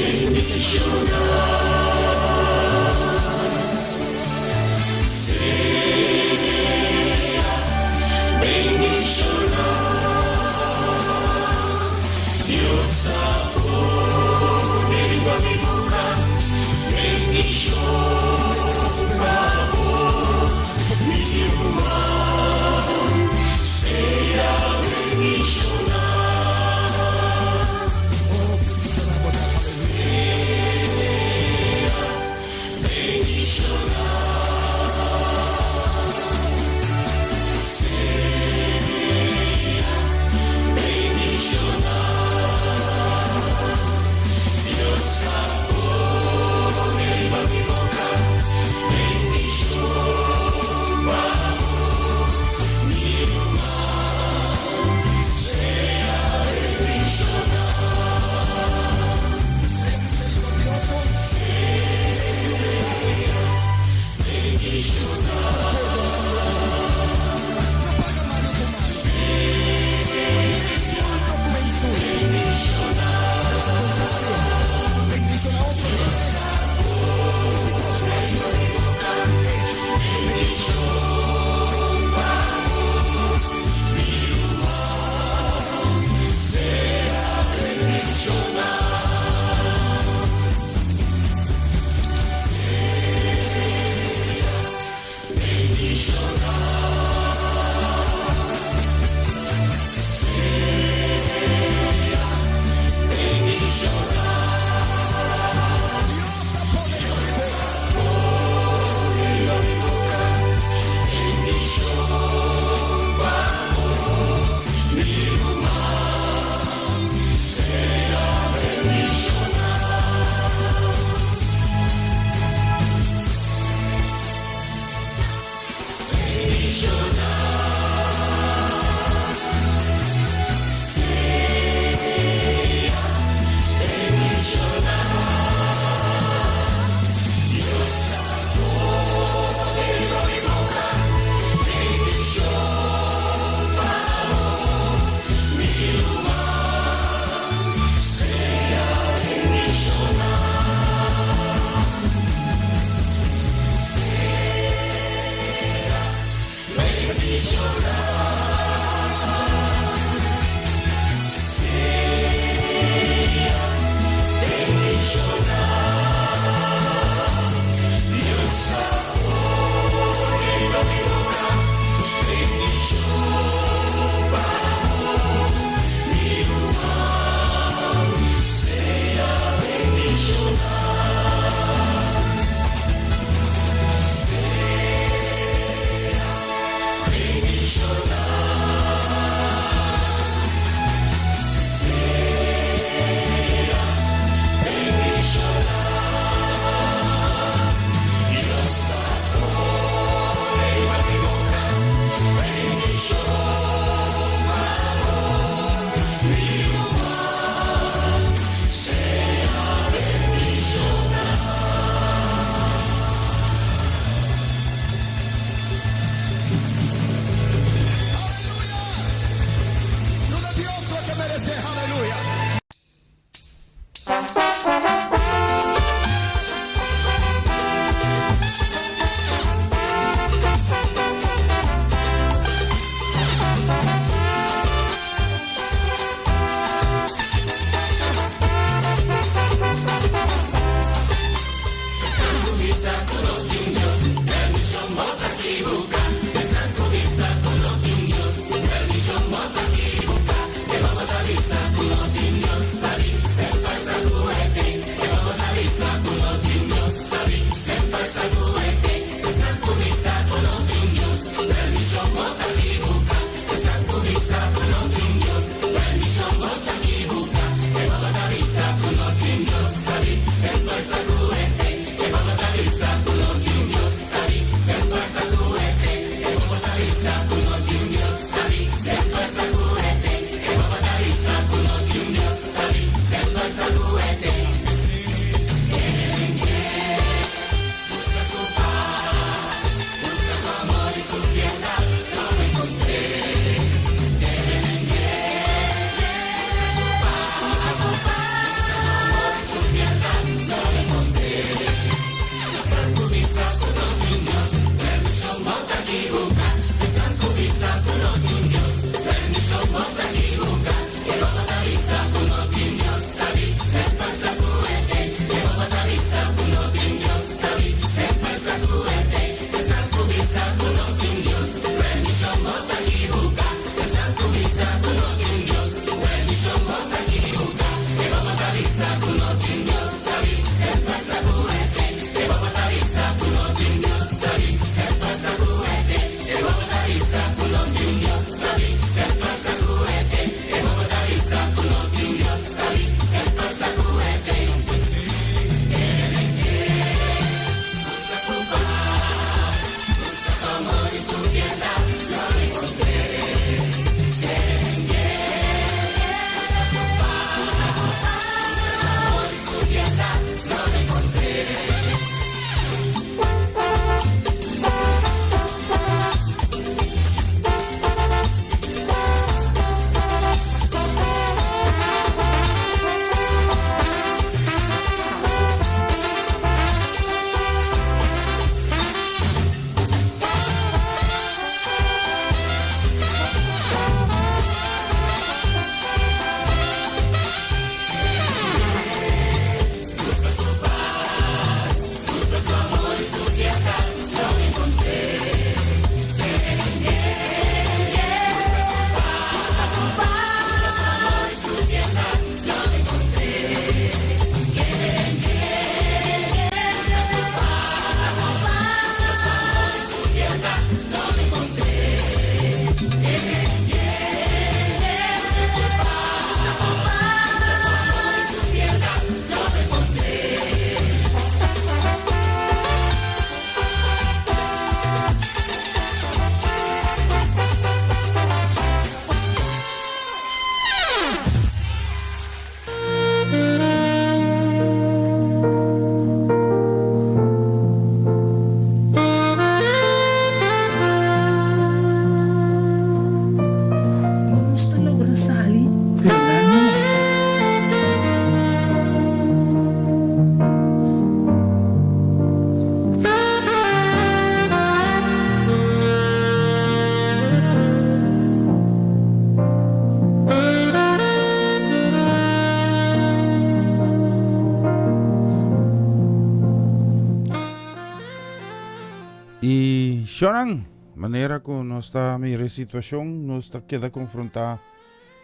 Sionang, maneira que nós está mira situação, nós está queda confrontar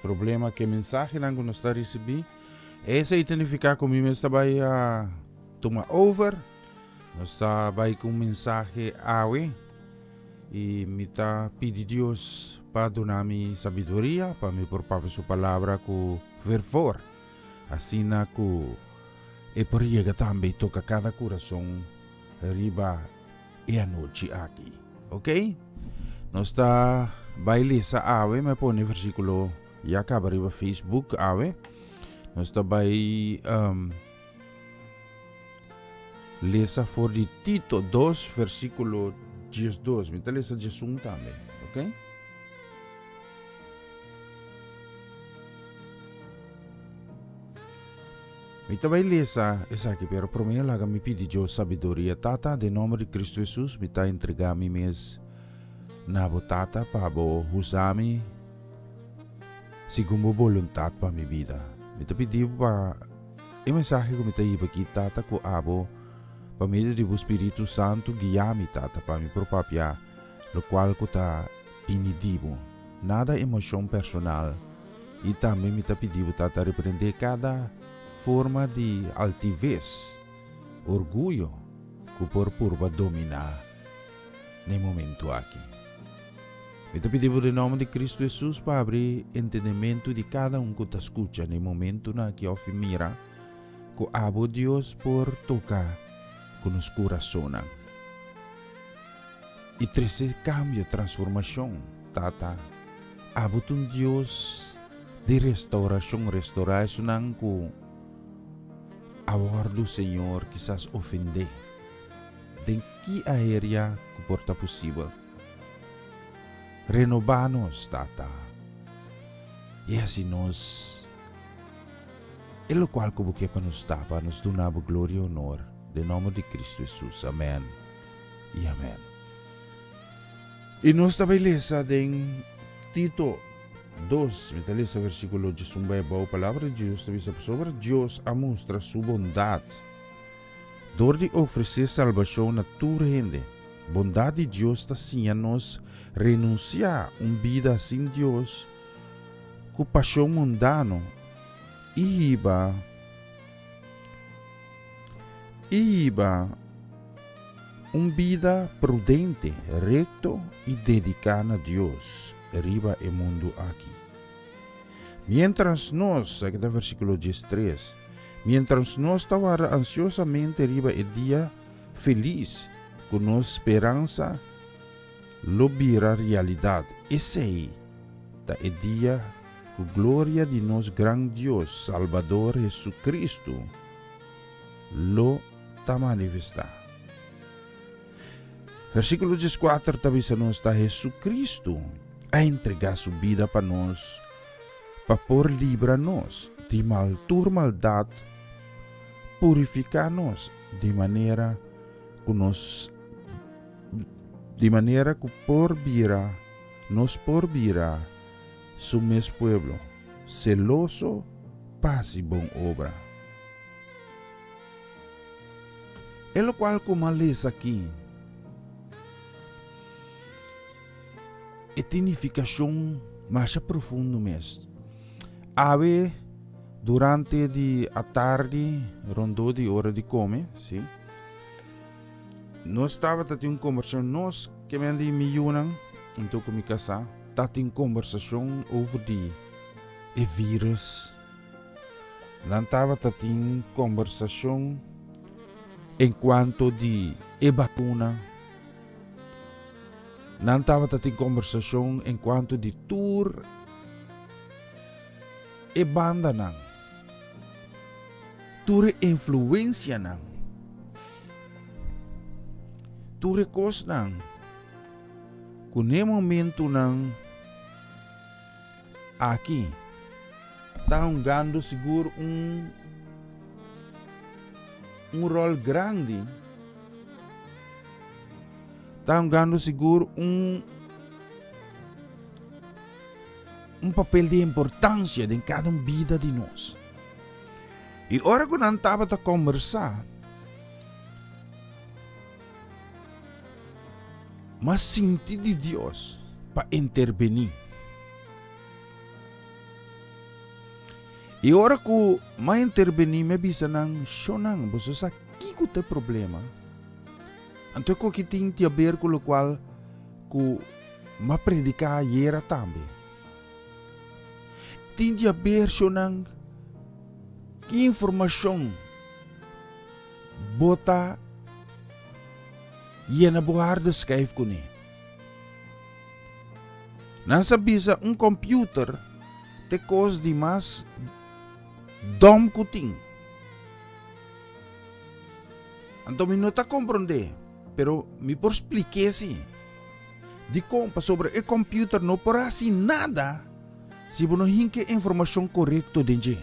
problema que mensagem nang nós está receber. Essa identificar comigo está vai a tomar over. Nós está vai com mensagem awe e me está pedir Deus para donar-me sabedoria, para me propor sua palavra com fervor. Assim na que e por chega também toca cada coração riba e a noite aqui, ok? Nós está vai ler essa awe, me põe versículo e acaba riba Facebook awe. Nós está vai ler essa for de Tito 2 versículo 12. Me está ler essa 11 também, ok? Me também ler essa aqui, pero por mim lá me pedi Deus sabedoria, tata, de nome de Cristo Jesus, me está entregar me mes na botata para usar-me segundo a vontade para minha vida. Me está pedindo para a mensagem que me está indo aqui, tata, com abo, para meio do Espírito Santo guiar-me, tata, para me propria, o qual que está pedindo. Nada emoção personal. E também me está pedindo, tata, repreender cada forma de altivez, orgulho, que por purva dominar no momento aqui. Me pedindo em nome de Cristo Jesus para abrir entendimento de cada que te escuta no momento na que ofi mira, que abo Deus por tocar com os corações. E trece cambio, transformação, tata, abo um Deus de restauração que a hora do Senhor quizás ofender. De que área que porta possível. Renovar-nos, tata. E assim nós, é o qual que você para nos dar, para nos donar glória e honor. De nome de Cristo Jesus. Amém. E amém. E nós também lemos em Tito 2, me talvez o versículo de a palavra de Deus talvez sobre Deus a mostra sua bondade. Dor de oferecer salvação na tua gente. Bondade de Deus está sim a nós renunciar uma vida sem Deus, com paixão mundano e uma vida prudente, reto e dedicada a Deus. Arriba o mundo aqui. Mientras nós, aqui está o versículo 13, mientras nós estávamos ansiosamente arriba o dia feliz, com nossa esperança, lo vira realidade. Esse aí está o dia com glória de nosso grande Deus, Salvador Jesus Cristo, lo está manifestar. Versículo 14 também nos está Jesus Cristo a entregar sua vida para nós, para por livrar-nos de maldade, purificar-nos de maneira que nos por vira su mes pueblo, celoso, paz e bom obra. É o qual como lês aqui, etnificação mais profunda mesmo. Ave durante a tarde, rondou de hora de comer, sim. Nós estava tendo uma conversação, nós que me andi milhões, então com minha casa, tá tendo conversação over de vírus. Não estava tendo conversação enquanto de vacuna. Não estava tendo conversação enquanto de tour e banda não. Tour influência não. Tour coisa não. Com o momento não. Aqui está jogando seguro rol grande. Está jogando seguro um papel de importância em cada vida de nós. E hora que nós estava a conversar, mas sinti de Dios para intervenir. E ora que ma intervenir me bisa nang shonang, boso sa kiko te problema. Anto ko kiting ti aber ko lo qual ku ma predica yera tambe. Tin ti aber shonang ki informasyon bota yena buharda schijf ko ni. Nasa bisa computer te cos di mas dom kuting. Anto mi nota comprende, pero mi por explique si. Di compa sobre e computer no por assim nada si bono hinke informação correcto denje.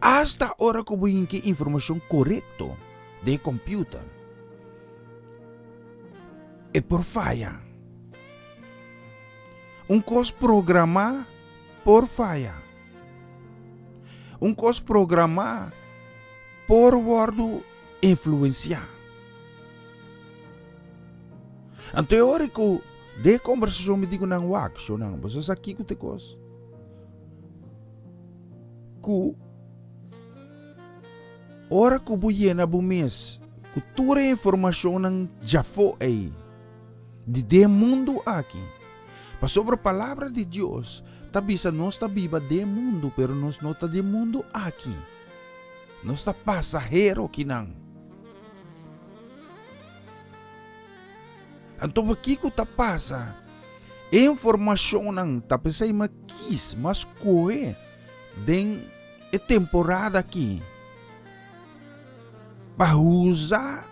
Hasta ora ko bo hinke informação correcto de computer. E por falha. Cos programa por falha. Cos programa por wordo influenciar. Ang teórico de conversação me digo nang wak, so nang basta sa kiko te kos. Ku ora ku buye na bumes, ku tura informação nang jafo ay de mundo aqui. Pa sobre a palavra de Deus, tabisa nós tá viva de mundo, pero nós não tá de mundo aqui. Nós tá passageiro kinang. Então aqui que tá passa, informação nang tapisay makis, mas koe, den e temporada aqui. Pa usar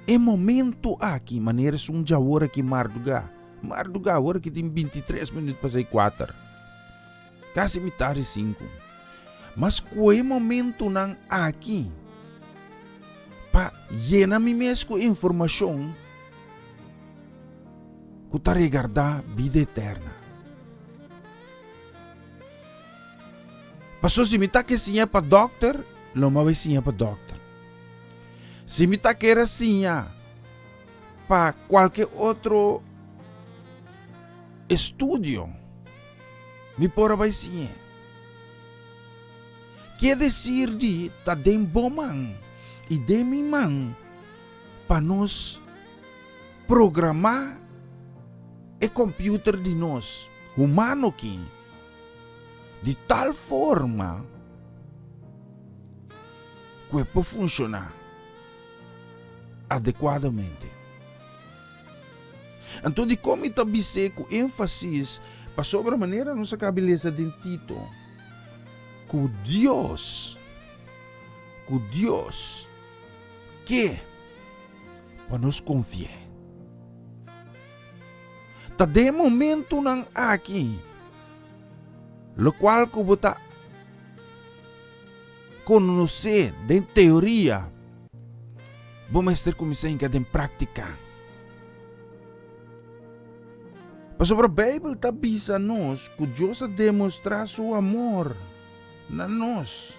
e momento aqui, maneiras jawora aqui marduga. Marduga, agora que tem 23 minutos para sair 4. Quase metade 5. Mas qual momento nang aqui? Pa llena mi mes com informação que ta regarda vida eterna. Paso se me ta que sinha pa doctor, lo ma vai sinha pa doctor. Se me ta que era sinha pa qualquer outro estudio, mi pora vai sim. Quer dizer de ta dem bomang e dem mimang para nós programar e computer de nós, humano aqui, de tal forma que pode funcionar adequadamente. Então, de como está bise com ênfase para sobre a maneira nossa cabeça de Tito, que Deus, que para nos confiar. Tá de momento nang aqui, lo qual que bota conhecer de teoria, vamos ter começar em prática. Mas sobre a Bíblia está bisa nós que Deus a demonstrar seu amor na nós.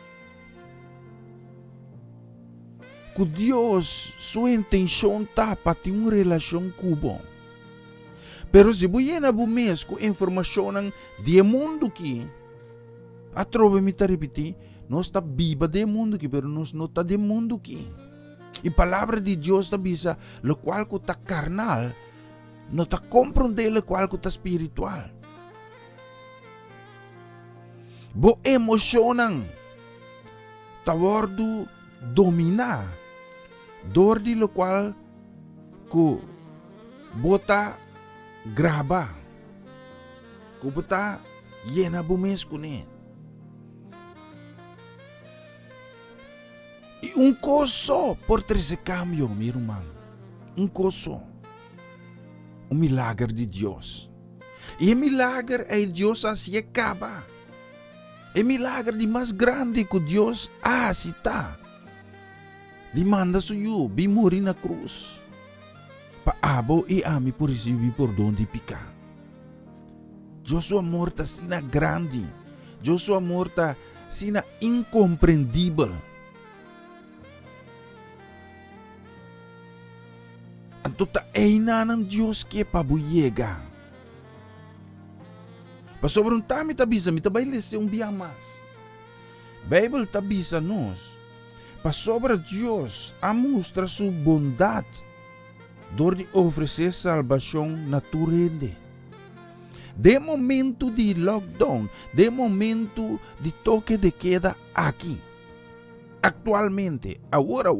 Que Deus, sua intenção está para ter uma relação com bom. Pero se você na bumes com informação de mundo que a trova me tá repetir, nós está viva de mundo que, pero nós não está de mundo que. E a palavra de Deus está bisa, lo qual que está carnal, não está compreendendo qual que está espiritual. Bo emocionang ta wordo dominar dor di lo qual ku bota graba ku bota yena bumes kune. E coso por 13 cambio, mi irmão. Coso. Milagre de Deus. E milagre é Deus assim acaba. É milagre de mais grande que Deus está. Di manda suyo, bi morrer na cruz. Pa abo e ami por receber perdão de picar. Deus sua amor tá sina grande. Deus sua amor tá sina incompreendível. Anto ta na ng Diyos ke pabuyega. Pasobrang tami tabisa, mitabay lesyon biyamas. Bible tabisa nos. Pasobra Diyos a mostra su bondad door de oferecer salvação naturende. De momento de lockdown, de momento de toque de queda aqui. Actualmente, agora,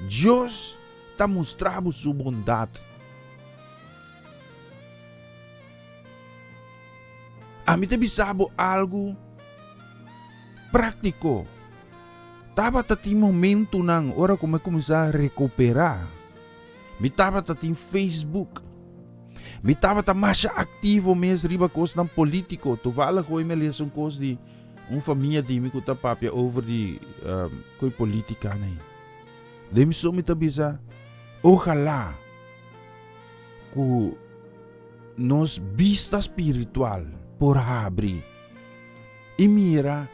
Deus está mostrando sua bondade. A mim te bisabo algo prático. Tava tati momento nang ora como começar a recuperar. Mi tava tati Facebook. Mi tava ta mais ativo mes riba kos ng politico. Toevallig hoy me lees een kos die família die mi kuta papia over die koi politica nee. Dem so mi tabisa. Ojalá ku nos vista espiritual por abrir e mira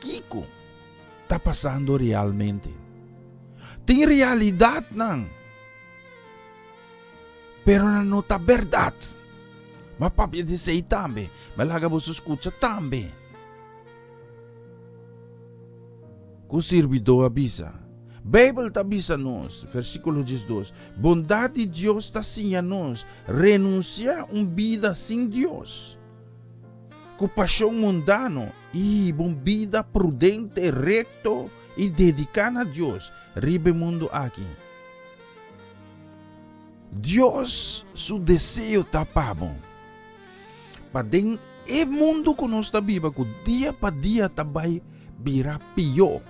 Kiko está passando realmente. Tem realidade não. Pero não está verdade. Mas papi diz aí também. Mas laga você escuta também. O servidor avisa. Bible avisa nos, versículo 12. Bondade de Deus está sim a nos. Renunciar vida sem Deus. Com paixão mundano e uma vida prudente, recto e dedicada a Deus. Ribe mundo aqui. Deus, seu desejo está bom. Para dentro, e mundo que nós está viva, que dia para dia está vai virar pior.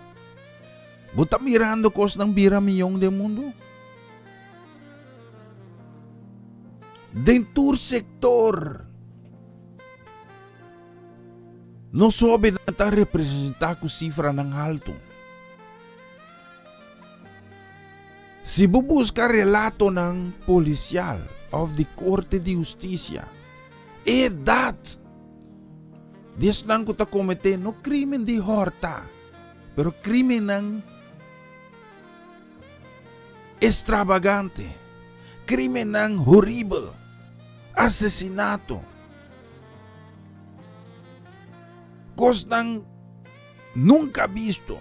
Você está mirando coisas não virar milhão de mundo? Dentro do sector, não soube na representar com cifra ng alto. Se você busca relato ng policial of the Korte de Justicia, edad, disso nang kuta komete no krimen di horta, pero krimen ng extravagante, krimen ng horrible, asesinato, cos ng nunca visto,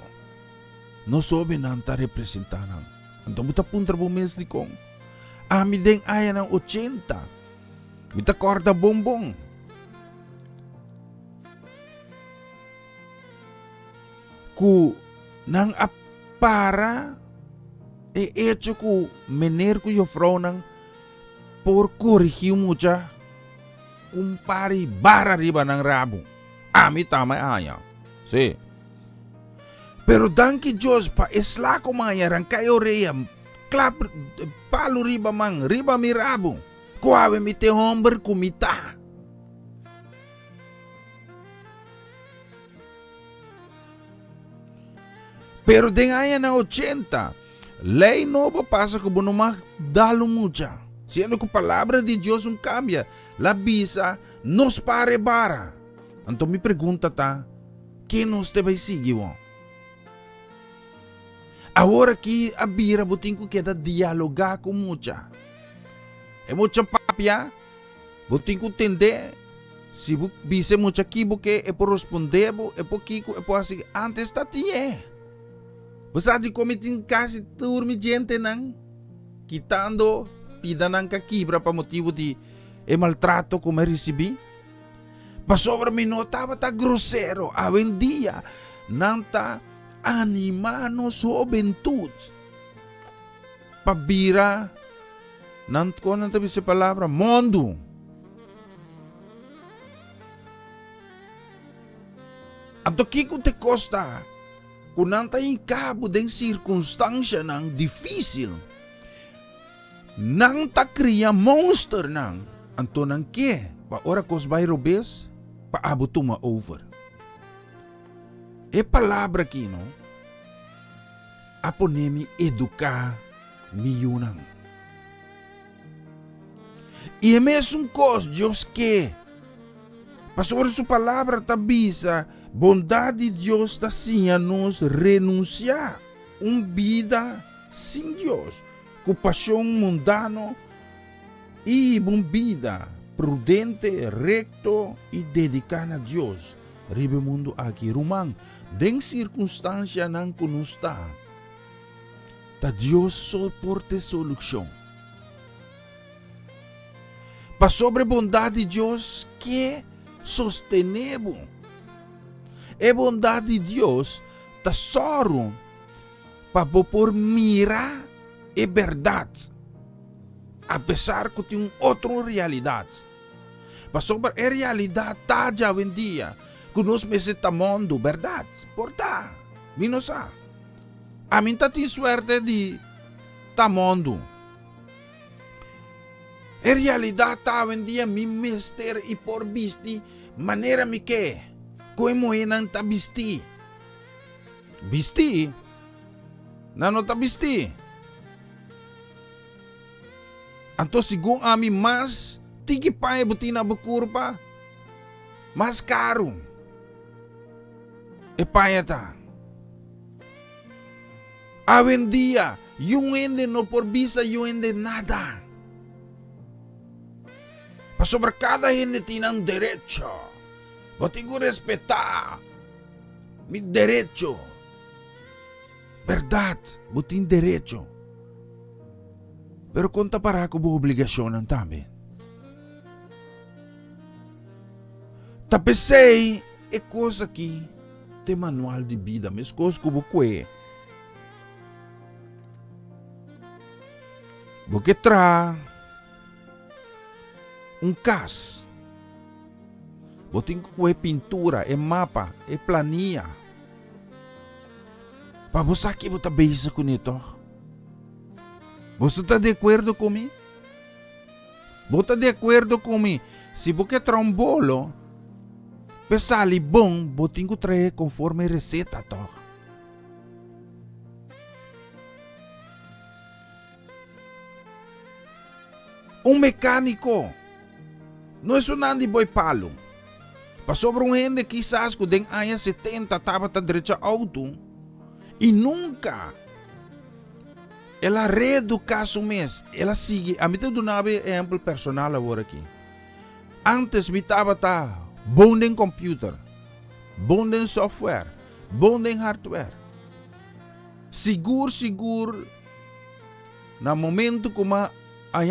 no sobe nang ta representanan. Então, muita punta po mes di kong. Ami deng aya ng 80. Mita korda bombong. Ku nang apara hecho ku mener ku yo frau nang por corrigir mucha kumpari bara riba ng rabo. Ami tama aya. Si. Pero danki Diyos pa isla ko mayarang kayo reyam klap palo riba mang riba mirabo kuawe mi te homber kumita. Pero dengaya na 80 lei nova pasa ko bunumag dalo mucha. Siendo ko palabra de Diyos un cambia la bisa nos pare bara. Anto mi pregunta ta que nos te vai seguir? Agora que a bira buting ko queda dialogar com mucha. É mucha papia. Buting ko tende. Se bu bise mucha kibo que é por responder, é por kiko, é por assim. Antes tá tinha. Você de comitin kasi turmi gente nang quitando pida nang kakibra pa motivo de maltrato como recebi. Pa sobra mi notava ta grosero. Awen dia nang ta animano juventud. Pabira, não tabi sa palavra, mundo. Anto kiko te costa, kung nanta yung cabo den circunstansya nang difícil, nang takriya monster nang, anto nang ke, pa ora kos bay robes, pa abo tuma over. E palavra aqui, não? Aponemi educar miyunang. E é mesmo coisa, Deus que, pastor sua palavra tabisa, bondade de Deus está sim a nos renunciar vida sem Deus, com paixão mundano e bombida, prudente, recto e dedicada a Deus. Ribe mundo aqui, rumang, den circunstância não conosco. Ta Deus soporte solução. Pa sobre bondade de Deus que sostenemos. E bondade de Deus ta soro para por mirar a verdade, apesar que tem outra realidade. Para sobre a realidade tá já em dia, que nós meseta mundo, verdade, porta, minosa. A mim tá tem suerte de tá mundo. A realidade tá em dia, mi mister e por visti, maneira me que, como é não tá visti. Visti? Não tá visti. Anto sigung ami mas tigi pa e butina bukurpa mas caro. E paia ta. Awen dia, yung ende no por bisa yung ende nada. Pa sobre cada ende tinang derecho. Botigo respetar mi derecho. Verdad, butin derecho. Pero conta para ako bu obligasyon ng tamin. Tapesay, e cosa aqui, te manual de vida, mas coisa que buque. Buque tra, cas. Boting ko pintura, e mapa, e planilla. Pabusaki mo tabisa ko nito. Você está de acordo comigo? Você está de acordo comigo? Se você trombolo, pesali bom, botinho que trae conforme receita, to. Mecânico, não é nada boy palo. Pa sobre gente quizás que den aya 70 tava ta derecha auto e nunca ela reeduca su mês, ela sigue, a mim te donava exemplo personal agora aqui. Antes me tava bom em computer, bom em software, bom em hardware. Seguro, na momento como há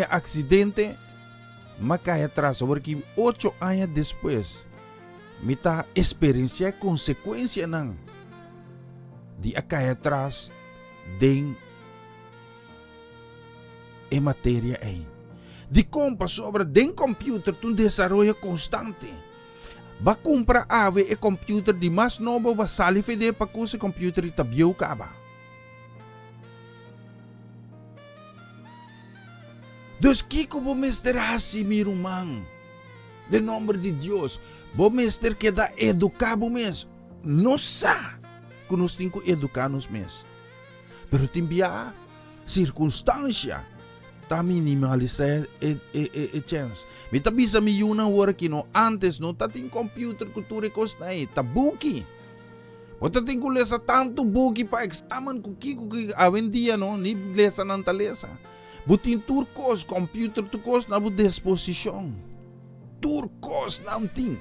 acidente, mas cai atrás, agora que 8 anos depois, me tá experienciar consequência não de cair atrás de e matéria aí. De compra sobre den computer tu desenvolve constante. Ba compra ave e computer de mais novo va sali fede pa ku se computer ita biu kaba. Dus kiko bo mister hasi mirumang. De nombre de Dios, bo mister que da educar bo mes. Nossa, que nós temos que educar nos mes. Pero timbia circunstância ta minimalizar e chance. Me ta bisa mi yuna wara kino antes no ta ting computer kultura costa e ta buki. O ta ting kulesa tanto buki pa examen kiko awen dia no ni lesa nan talesa. Butin turcos computer turcos na bu disposição. Turcos na ting.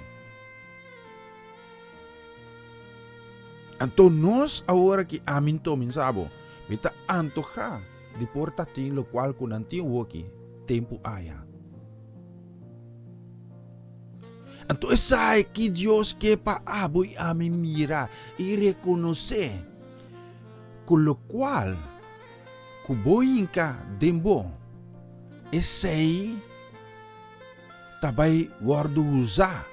Anto nos agora que amin to min sabo. Mita antoja de portatin lo cual con antiguo aqui tempo aya. Então sai que Deus que pa aboy amin mira e reconocer com lo qual kuboyinka dembo sei tabay guardo usa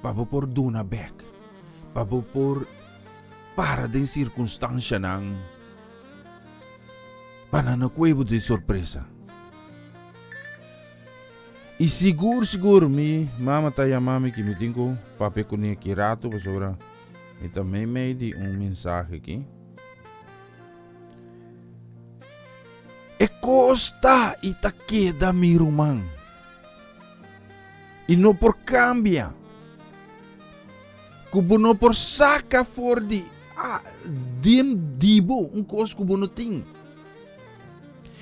para por duna back para por para den circunstância nang pananakuebo de surpresa. E seguro mi mama taya mami que me tenho pape com aqui rato para sobra e também me di mensagem aqui. E costa ita queda mi rumang. E não por cambia. Kubo não por saca for di dim dibo um cos kubo no ting.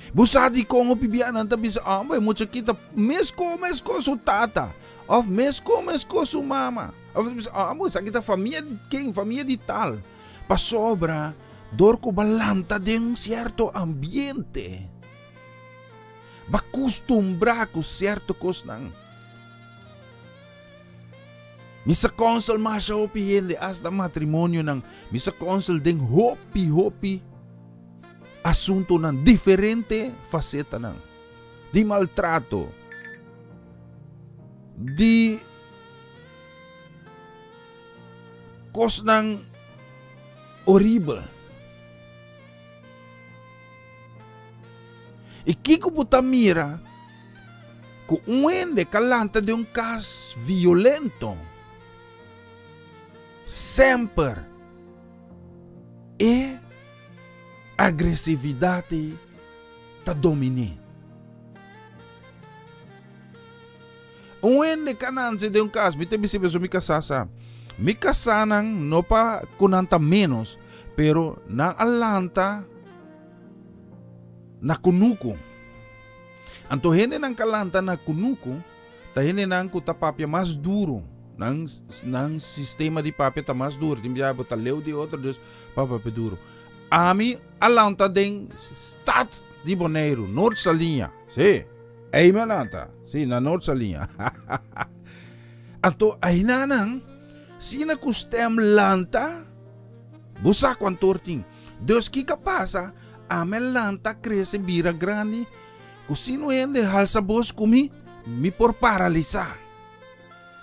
Busadi ko mo pibianan tabi sa amay mo kita mesko su tata. Of mesko su mama. Of amo sa kita família de quem, família de tal. Pasobra, dor ko balanta de certo ambiente. Bakustumbra ko certo kos nang. Misa consul masya hopi hindi as na matrimonio ng misa consul ding hopi asunto ng diferente faceta ng di maltrato, di kos ng horrible. Ikiko puta mira kung uende kalanta de un cas violento sempre e agressividade ta domine. Uende kananse de un cas, bite bisibe so mikasasa. Mikasanang no pa kunanta menos, pero na alanta na kunuko. Anto hene ng kalanta na kunuko, tahene ng kutapapya mas duro ng sistema di papya ta mas duro. Timbiabo ta leu di outro dos papapya duro. Ami alanta ding stat di Bonaire, Norte sa linha. Si, ay malanta. Si, na Norte sa linha. Anto ay nanang sina kustem lanta busa kwantorting. Deus que kapasa amel lanta cresce bira grande. Kusino ende halsa bos kumi mi por paralisa.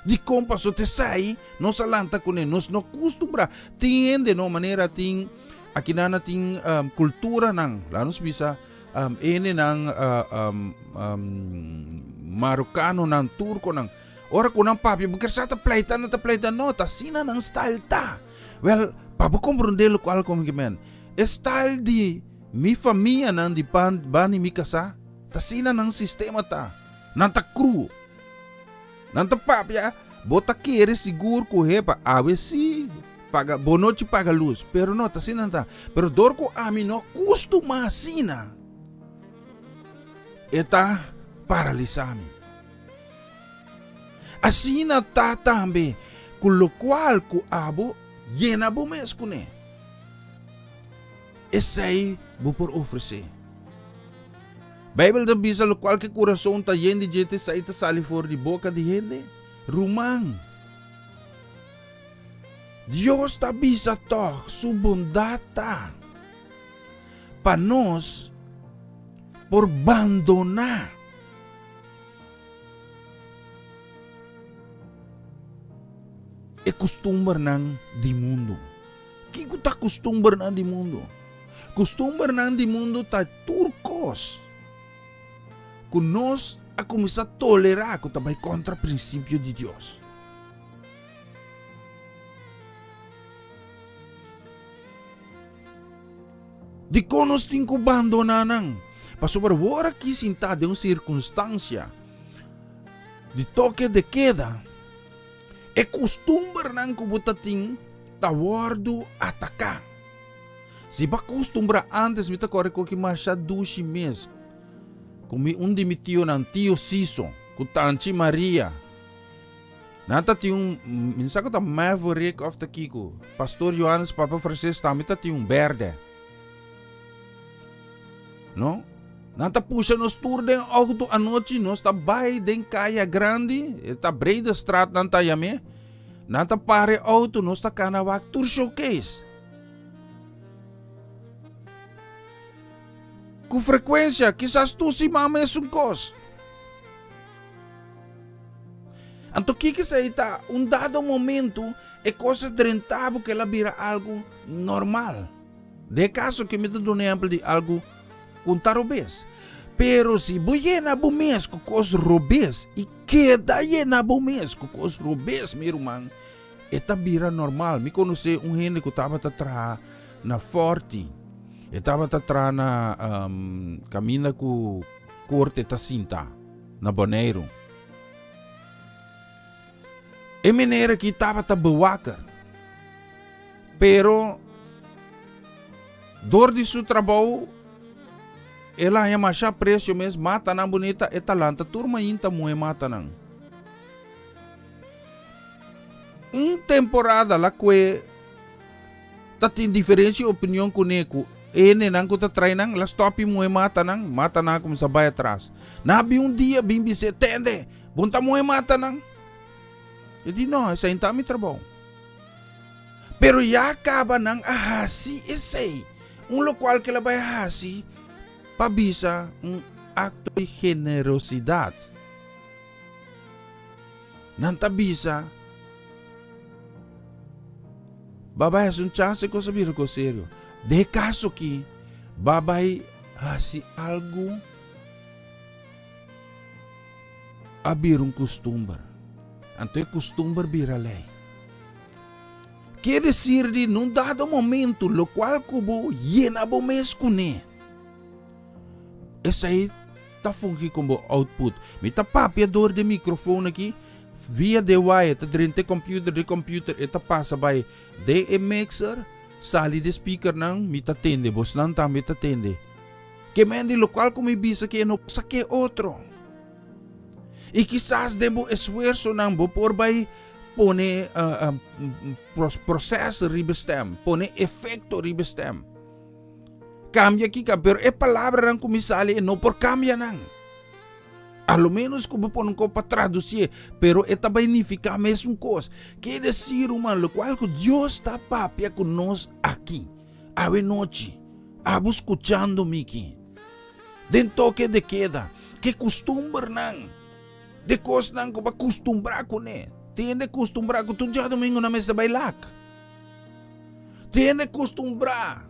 Di kompa so te sai no sa lanta kune nos no kustumbra tiende no manera ting akinana ting kultura nang lanos bisa ene nang Marokano nang Turko nang ora ko nang papi bekersa ta plaitan no ta sina nang style ta. Well, papo comprendelo ko alkom gemen. Style di mi família nang di bani mi kasa ta sina nang sistema ta. Nanta cru. Nanta papia bota kere seguro ko hepa ave si paga bonoche paga luz, pero no ta sina ta. Pero dorko ami no costuma sina. Eta paralisami. Asina tatambe, con lo cual ku abo llena bo mes kune. Esay bo por ofrecer. Bible da bisa lo cual que coração ta yende jete saita sali for di boca di gente. Rumang. Dios ta bisa to su bondata. Panos por abandonar. É costume nang di mundo. Kiko ta costume nang di mundo? Costume nang di mundo ta turcos. Kung nos a começar a tolerar que também contra o princípio de Deus. Di ko nos ting ko abandonar nang. Pasobra wora ki sinta de uma circunstância de toque de queda. É costume nang kubutating tawardo ataka. Se ba costumbra antes mita corre ko ki masha dushi mes. Kumi undi mi tio ng tio Siso, kutanchi Maria. Nata tiyong minsan ko ta maverick of the Kiko. Pastor Johannes Papa Francis tamita tiyong berde. No? Nanta puxa nos tour den auto anoche nos ta bay den kaya grande, ta breda strat nanta yame. Nanta pare auto nos ta kanawak tour showcase. Com frequência, quizás tu si mama é sungkos. Anto kiki sa ita, dado momento, é coisa rentável que ela vira algo normal. De caso que me dá um exemplo de algo contar robês. Pero se buena bumes com cos robês e queda llena bumes com cos robês, meu irmão, eta vira normal. Me conheci gente que estava atrás na forte. Estava atrás na camina com corte ta cinta na Bonaire. E maneira que estava ta bewaka. Pero dor de seu trabalho ela é mais preço mesmo, mata na bonita, e talanta, turma inta moe mata nang. Temporada lá que tá tem diferença opinião com neko. Ene nang ko ta try nang las topi moe mata na como sabay atrás. Nabi dia bimbi se tende, bunta moe mata nang. E di no, essa inta mi trabalho. Pero ya acaba nang ahasi esse. Local que ela vai ahasi, pabisa acto de generosidade. Nanta bisa, babay un chance ko sabihin ko sério. De caso que babay hasi algo abir costumbre. Anto costumbre bira lei. Quer dizer de num dado momento, lo qual kubo yena bo mes kune. Essa aí tá fungi como output. Me tá papia dor de microfone aqui. Via de wire, tá drente computer, eta passa by de mixer, sali de speaker nang, me tá tende, bos nang tá me tá tende. Que mendi lo qual como ibisa que no saque outro. E quizás debo esfuerzo nang bo por by pone processo ribestem, pone efecto ribestem. Cambia aqui, pero é palavra nang kumisali no por cambia nang. Ao menos como pon ko para traduzir, pero esta significa a mesma coisa. Quer dizer, lo qual que Deus está papia conosco aqui, a noite, abo escuchando aqui. Den toque de queda, que costumbre nang, de coisa nang ko ba costumbrar com ele. Tiene costumbrar com tu já domingo na mesa bailar. Tiene costumbrar.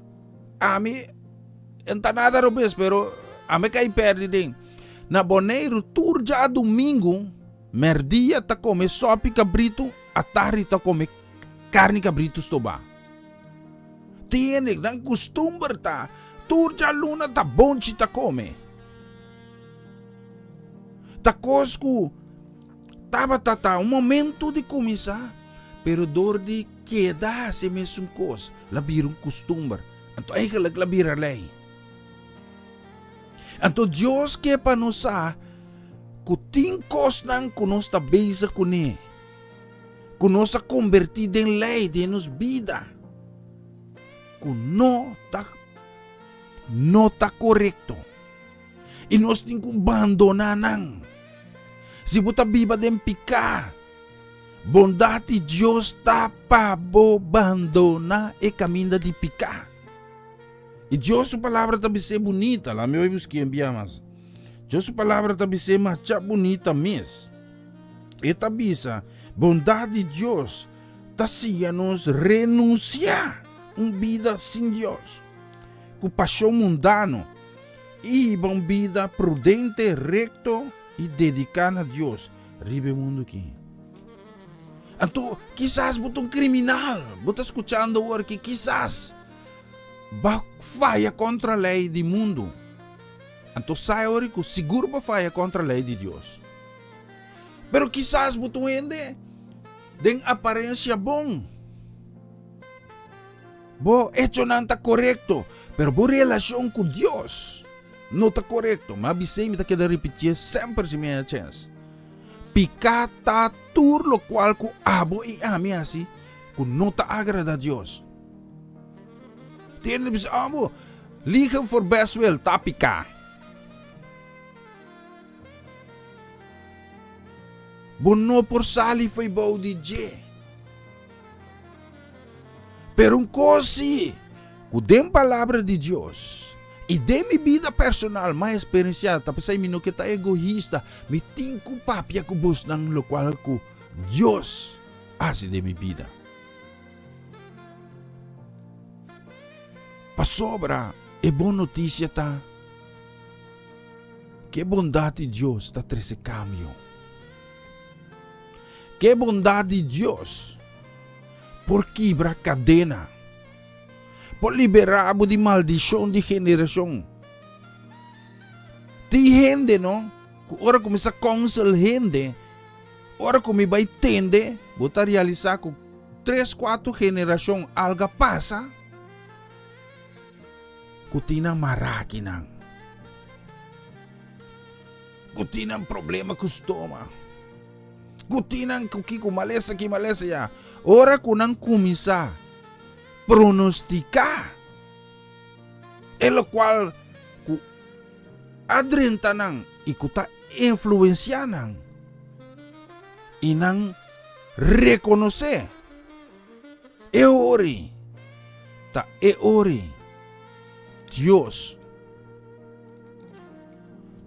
A mim, não tá nada robes, pero a mim cai perde den. Na boneiro, tur já domingo, merdia tá come sopa cabrito, a tarde tá come carne cabrito estoba. Tiene, dan costumbre tá, tur já luna tá bom de tá come. Tá cosco, tava momento de começar, pero dor de queda se mesmo coisa, labir costumbre, então é que labir a lei. Então Deus quer para nós que tem coisas que nós está beza com ele, que nós está convertido em lei de nos vida, que não tá correto, e nós temos que abandonar não. Se você viva de picar, bondade de Deus está para abandonar e caminho de picar. E Deus sua palavra também ser bonita, lá me ouve que enviamos. Deus sua palavra também ser mais bonita mesmo. E também bondade de Deus tá se a nos renunciar vida sem Deus, com paixão mundano e uma vida prudente, recto e dedicada a Deus. Ribe mundo aqui. Então, quizás você um criminal, você escutando agora que quizás falha contra a lei do mundo. Então sai ora que seguro vai falha contra a lei de Deus. Pero quizás você ende tem aparência bom. Bo hecho não está correto, pero bo relação com Deus não está correto. Mas bisei me tá querendo repetir sempre se minha chance. Picata tur lo qual ku abo e ami assim, que não está agrada a Deus. Tiene bis amo, liga for best will tapika. Bono por sali foi bom DJ. Pero cosi, com dem palavra de Deus e de minha vida personal mais experienciada, tapos ay mino kita egoísta, me tinko papia ko bus ng local ko Deus assim de minha vida. Pasobra, é boa notícia tá? Que bondade de Deus tá treze cambio. Que bondade de Deus por quebrar cadena, por liberar de maldição de geração. Tem gente, não? Ora começa a counsel gente, ora como vai tende, botar realizar com 3-4 geração algo passa. Kutina maraki nang. Kutinang problema com o estômago. Kutinang kiko malesa ya. Ora kunang kumisa pronosticar. El qual ku adrenta nang ikuta influencia nang inang reconocer. E ori Dios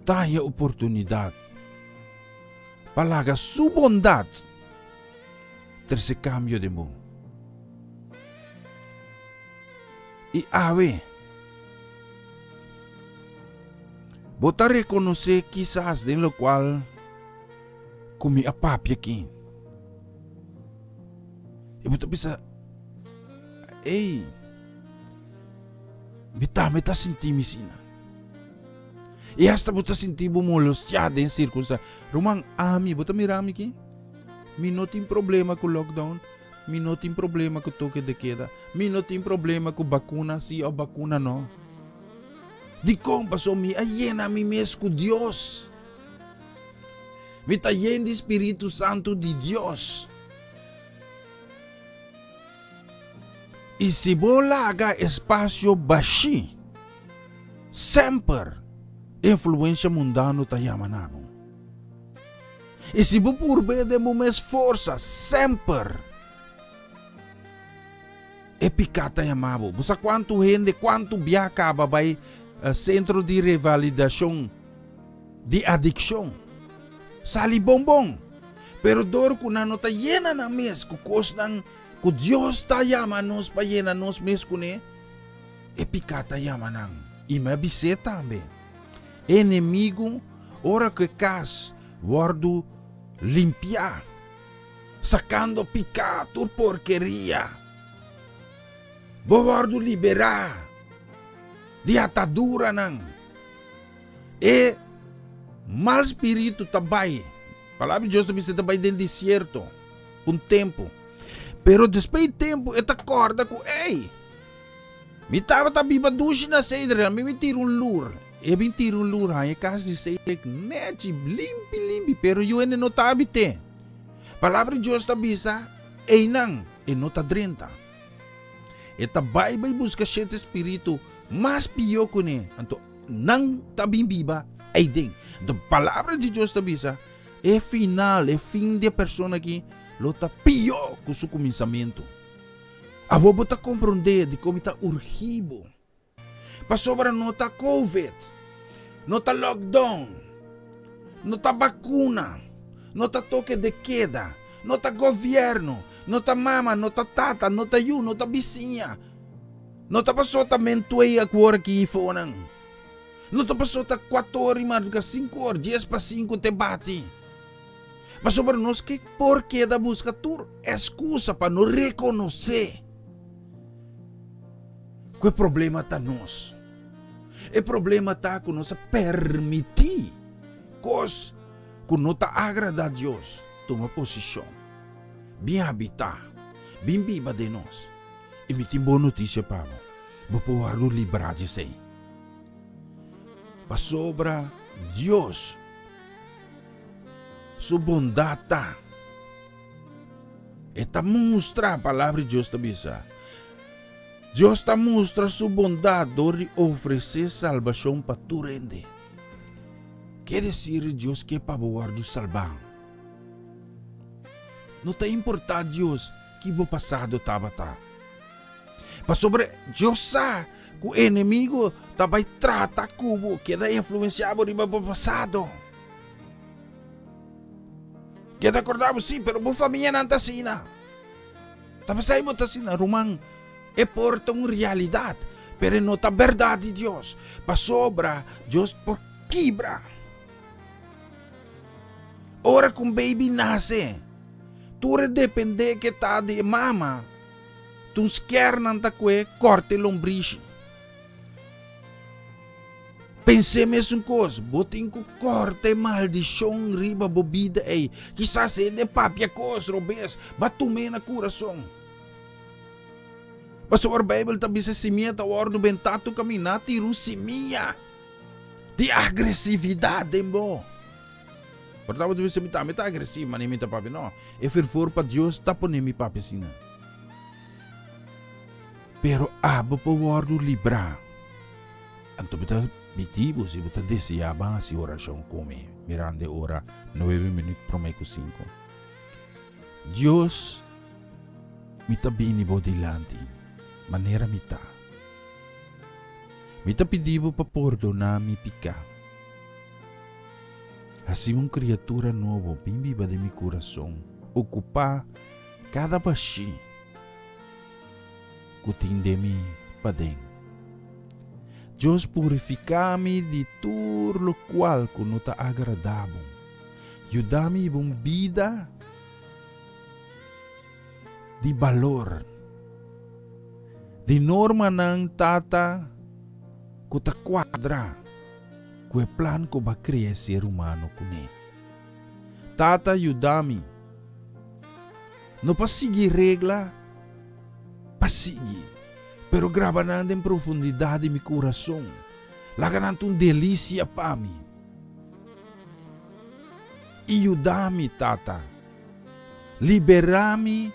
tayo oportunidad palaga su bondad terse cambio de mo. Y ave bota reconocer quizás de lo cual kumi apapya kin. E bota bisa meta sintimisina. E hasta bota sentir bumulos ya den circunstância. Rumang ami bota mirami ki. Mi não tem problema com lockdown. Mi não tem problema com toque de queda. Mi não tem problema com vacuna sim ou vacuna não. Di kong paso mi ayena mi mes com Deus. Mi tayen de Espírito Santo de Deus. E se bolaga espaço baixi, sempre influência mundano tayamanamo. E se bo purbe de mes força, sempre e picata yamabo. Busa quanto gente, quanto biaca babay centro de revalidação de adicção. Sali bombom. Pero dor ko na nota yena na mes kukos ng ku Dios tayama nos pa yena nos mes kune e picata yamanang ima biseta ambe. Inimigo ora que cas guardo limpiar sacando picato porqueria. Guardo liberar de atadura nang e mal espírito tabay. Palavra de Deus também se tabay dentro deserto tempo. Pero depois de tempo, eta acorda com, me tava biba dushi na seidra, me tiro lur. E me tiro lur, e kasi seidra, neti, limpi, pero yun não tá habite. Palavra de Deus tabisa, nang, não tá drenta. Eta vai busca sete espírito, mas pior que ne, anto, nang tabim biba, ding. A palavra de Deus tabisa, final, fim de persona aqui, lota pior com seu começamento. A bobo tá compreender de como tá urgido. Pa sobra nota COVID, nota lockdown, nota vacuna, nota toque de queda, nota governo, nota mama, nota tata, nota yu, nota vizinha, nota pasota mentuei agora que ifonang. Nota pasota 4 horas, 5 horas, 10 para 5 te bate. Mas sobre nós que por que da busca tur excusa para não reconhecer que o problema está nós. O problema está com nós permitir coisas que não está agrada a Deus tomar posição, bem habitar, bem viva de nós. E me tem boa notícia para vou poder nos livrar de si. Para sobra Deus sua bondade está mostra a palavra de Deus também. Deus está mostra sua bondade de oferecer salvação para tu rende. Quer dizer Deus que é para guardar salvar. Não está importante Deus que o passado estava tá. Para sobre Deus sabe que o inimigo vai tratar como que da influenciado do passado. Que acordamos sim, pero bu família não está assim. Tapos aí mo está assim, rumang é porta uma realidade, pero não está verdade de Deus. Pa sobra Deus por quebra. Ora com baby nasce, tu depende que tá de mama, tu quer não tá que corte lombriz. Pensei mesmo coisa, botem com corte maldição riba bobida aí. Quizás é de papia coisa, robês, batume na coração. Mas o Bíblia também se simia, tá ordo bentato caminhar, tiro simia de agressividade, mo. Portanto, tu bisa mita agresivo, mas mita papi, não. E fervor para Deus, tapo nem mi papi sina. Pero abo pa wardo libra. Anto bita bitibo si bita desiyaba si oração come. Mirande ora 9 minutos promeco 5. Dios mita binibo dilante. Manera mita. Mita pedibo pa perdonar mi pecado. Assim uma criatura nova bimbiba de meu coração, ocupar cada baixi, cutinde-me para dentro. Deus purifica-me de tudo lo qual que não está agradável. Ajuda-me a uma vida de valor, de norma não tata que ta quadra. Que plan ko ba criar ser humano kuni. Tata ayudami. No pasigi regla, pasigi. Pero graba nanda em profundidade mi coração. Laga nantun delícia pa mi. Ayudami tata. Liberami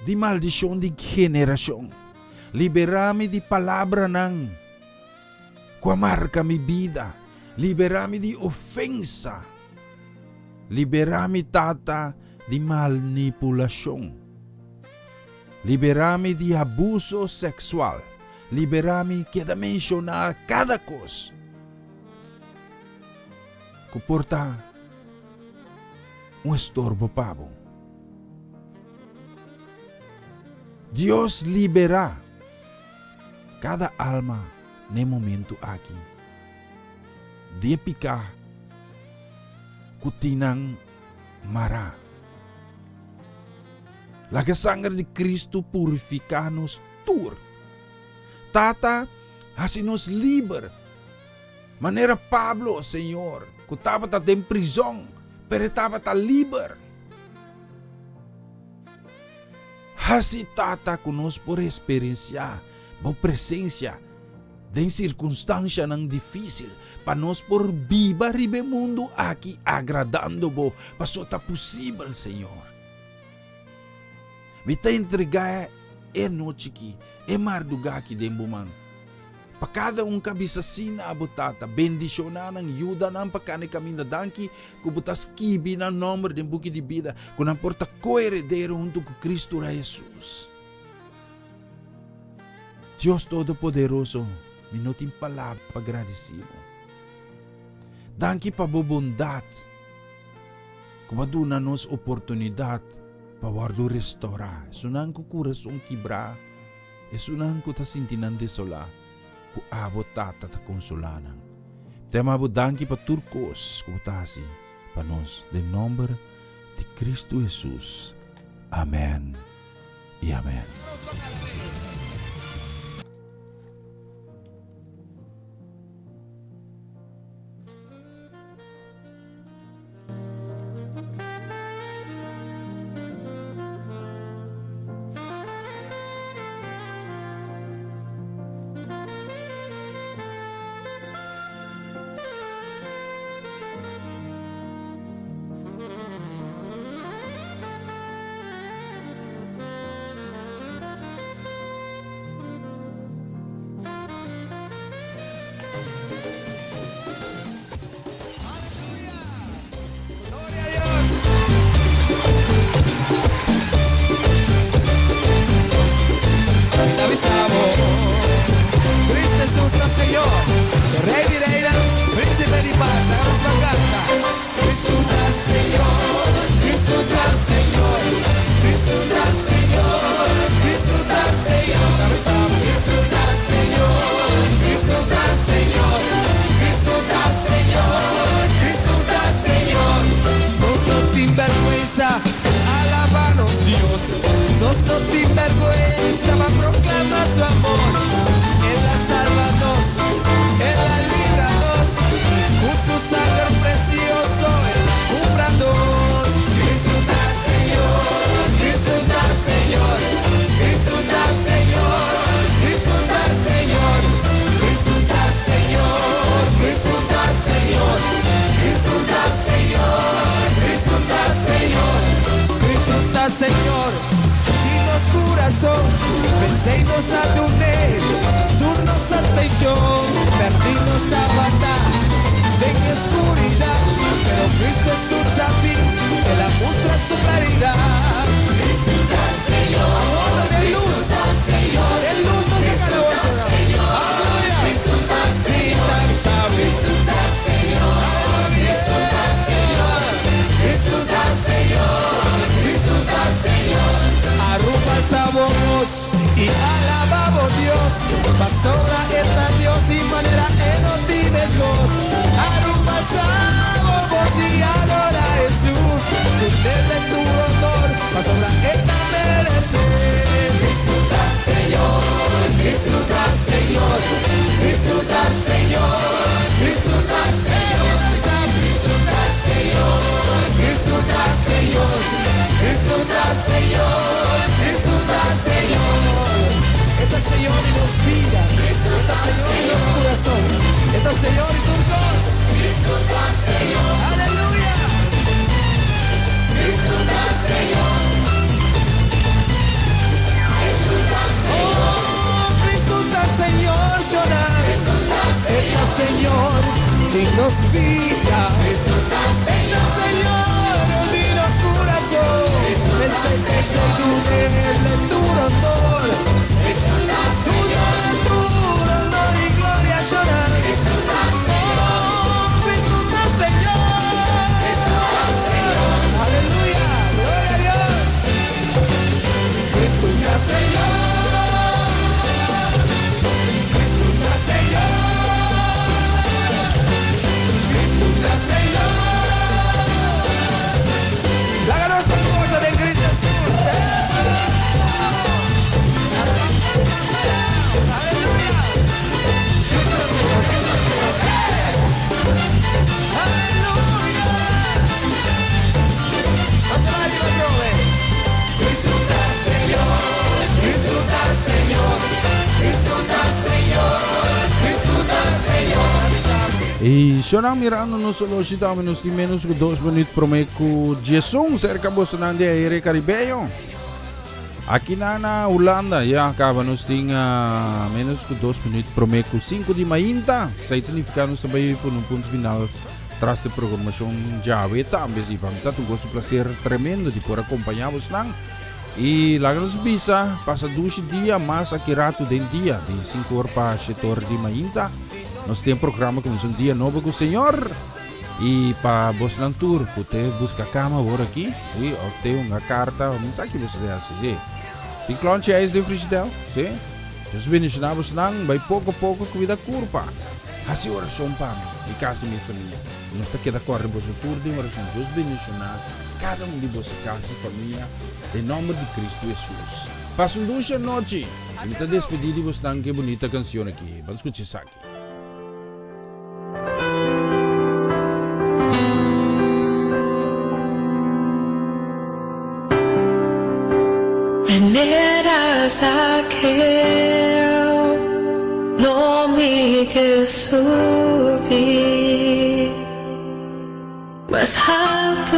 di maldição di generação. Liberami di palavra nang. Kwa marca mi vida. Liberami di ofensa. Liberami tata di manipulação. Liberami di abuso sexual. Liberami que da mencionar cada coisa. Que porta estorbo pavo. Deus libera cada alma no momento aqui. Dia picar kutinang mara. Laga sangue de Cristo purificar-nos tur. Tata, assim nos liber. Maneira Pablo, Senhor, que estava em prisão, pero estava liber. Assim tata conosco por experienciar a presença de circunstância não difícil para nós por viva ribe mundo aqui agradando-bo para só tá possível, Senhor. Vita entregar noite aqui, marduga aqui dentro man. Para cada cabeça sina abutata, bendicionar ng yuda ng pakane kami na danki, kubutas kibi na nombre de buki de vida, kung ang porta co-heredero junto com Cristo Jesus. Dios Todo-Poderoso, minutin palavra agradecido. Danki pa bondad, kumaduna nos oportunidad pa wardo restaurar. Sunang ko corazón kibra, sunang ko ta sintinan desola, ku abot tata ta konsolanan. Tema bo danki pa turcos, kumutasi, panos, de nombre de Cristo Jesus. Amen y amen. Disfruta, Señor, Sei-nos a turnir, turnos atención, perdidos la batalla, en oscuridad, pero Cristo Jesús a ti, te la muestra su claridad. Disfruta, Señor, amor de luz, de luz no se acabó, Señor. Aleluya. Disfruta, Señor, disfruta, Señor, disfruta, Señor, disfruta, Señor, disfruta, Señor. Arrupa sabemos y alabamos Dios, pasora esta Dios y manera en no tienes voz. Arrupa sabemos y adora a Jesús, tú debes tu honor, pasora esta merece. Disfruta, Señor, disfruta, Señor, disfruta, Señor, disfruta, Señor, disfruta, Señor, disfruta, Señor, disfruta, Señor, disfruta, Señor. Esta Señor y nos vida, esta Señor y nos corazón, esta Señor y tus dos. Disfruta, Señor, aleluya. Disfruta, Señor, disfruta, Señor. Oh, disfruta, Señor, llorar. Esta Señor y nos vida, esta Señor y nos corazón. Ese tu honor, tu honor y gloria llorar. Oh, disfruta, Señor, aleluya, gloria a Dios. Disfruta, Señor, disfruta, Señor, disfruta, Señor. Háganos esta cosa de Cristo. E senang mirando no solo kita menos di menos ko 2 minutos promeco Jesung cerca Boston de aire Caribeño. Aqui na Holanda ya acaba nos tinha menos ko 2 minutos promeco 5 de mainta. Sa significamos também por um ponto final tras de programação já veta ambes e vamos tá um gosto prazer tremendo de por acompanhar-vos nang. E logo nos bisa passa 2 dias mais aqui rato den dia de 5 horas para 7 horas de mainta. Nós temos programa com um dia novo com o Senhor. E para você não tour, você busca cama agora aqui. E obter uma carta, uma mensagem que você deve fazer. Tem clonche é de frigideira, sim? Deus bendicionar você não, vai pouco a pouco com vida curva. Assim oração para mim e casa minha família. Nós está aqui da corre você tour de oração. Deus bendicionar cada um de você casa e família em nome de Cristo Jesus. Passa uma noite. E me despedir de você não, que bonita canção aqui. Vamos escutar isso aqui. Veneras aquel, no me que subir más alto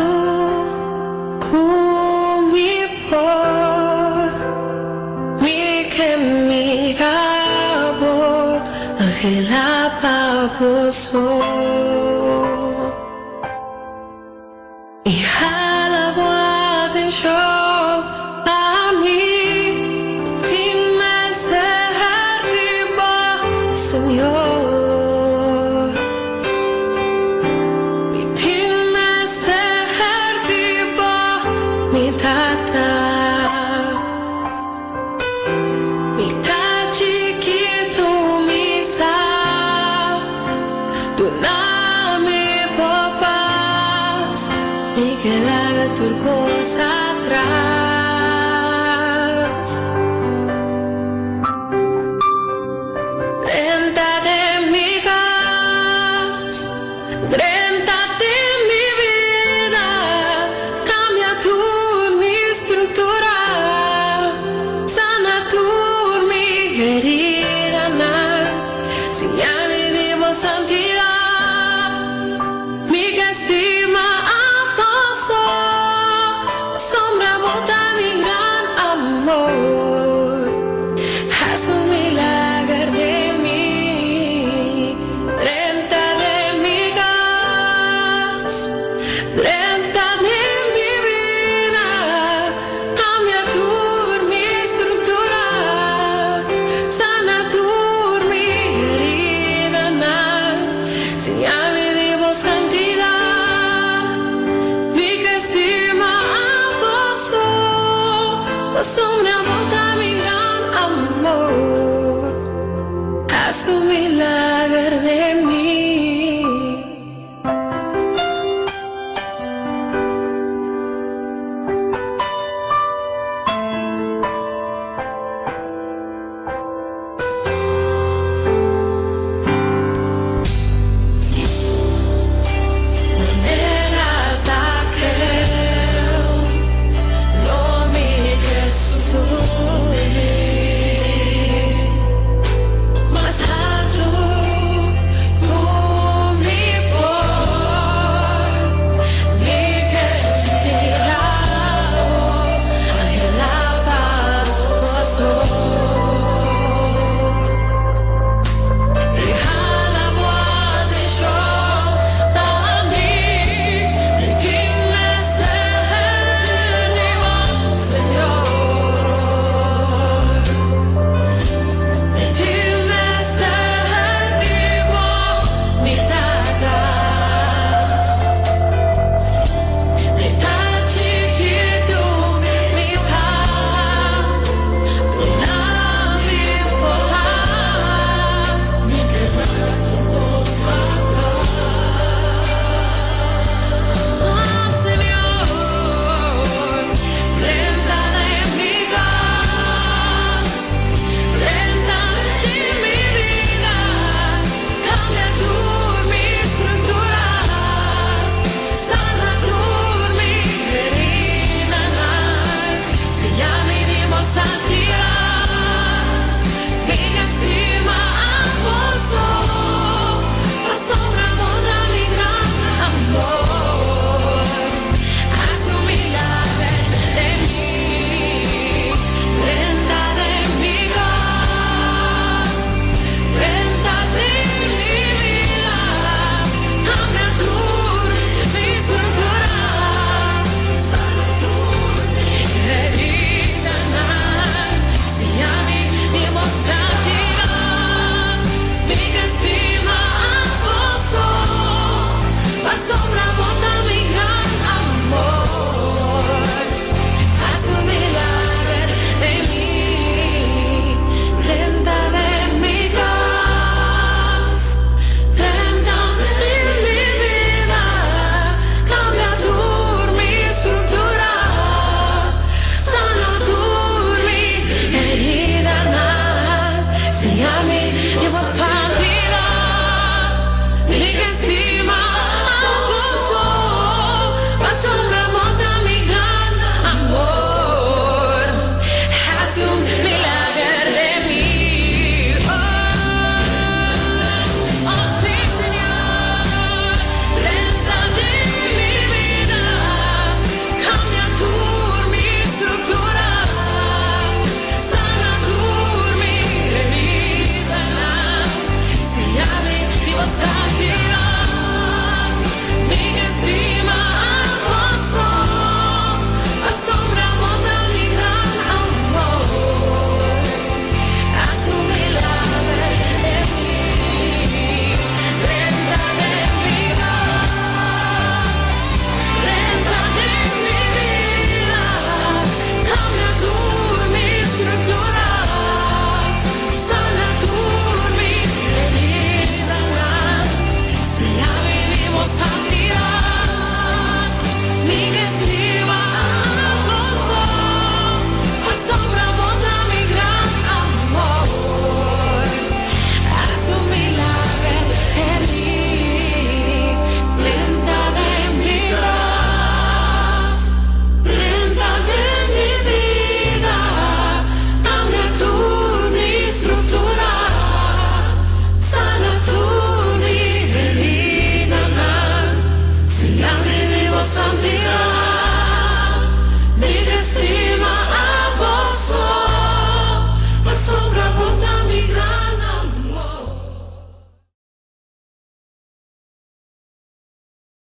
con mi por mi que miraba aquel baboso y alabó atención. Turcos atrás, renta de mi gas, renta de mi vida, cambia tu mi estructura, sana tu mi herida, señale de voz santidad, mi estima. Sombra botan Pasó una bota mi gran amor, asumir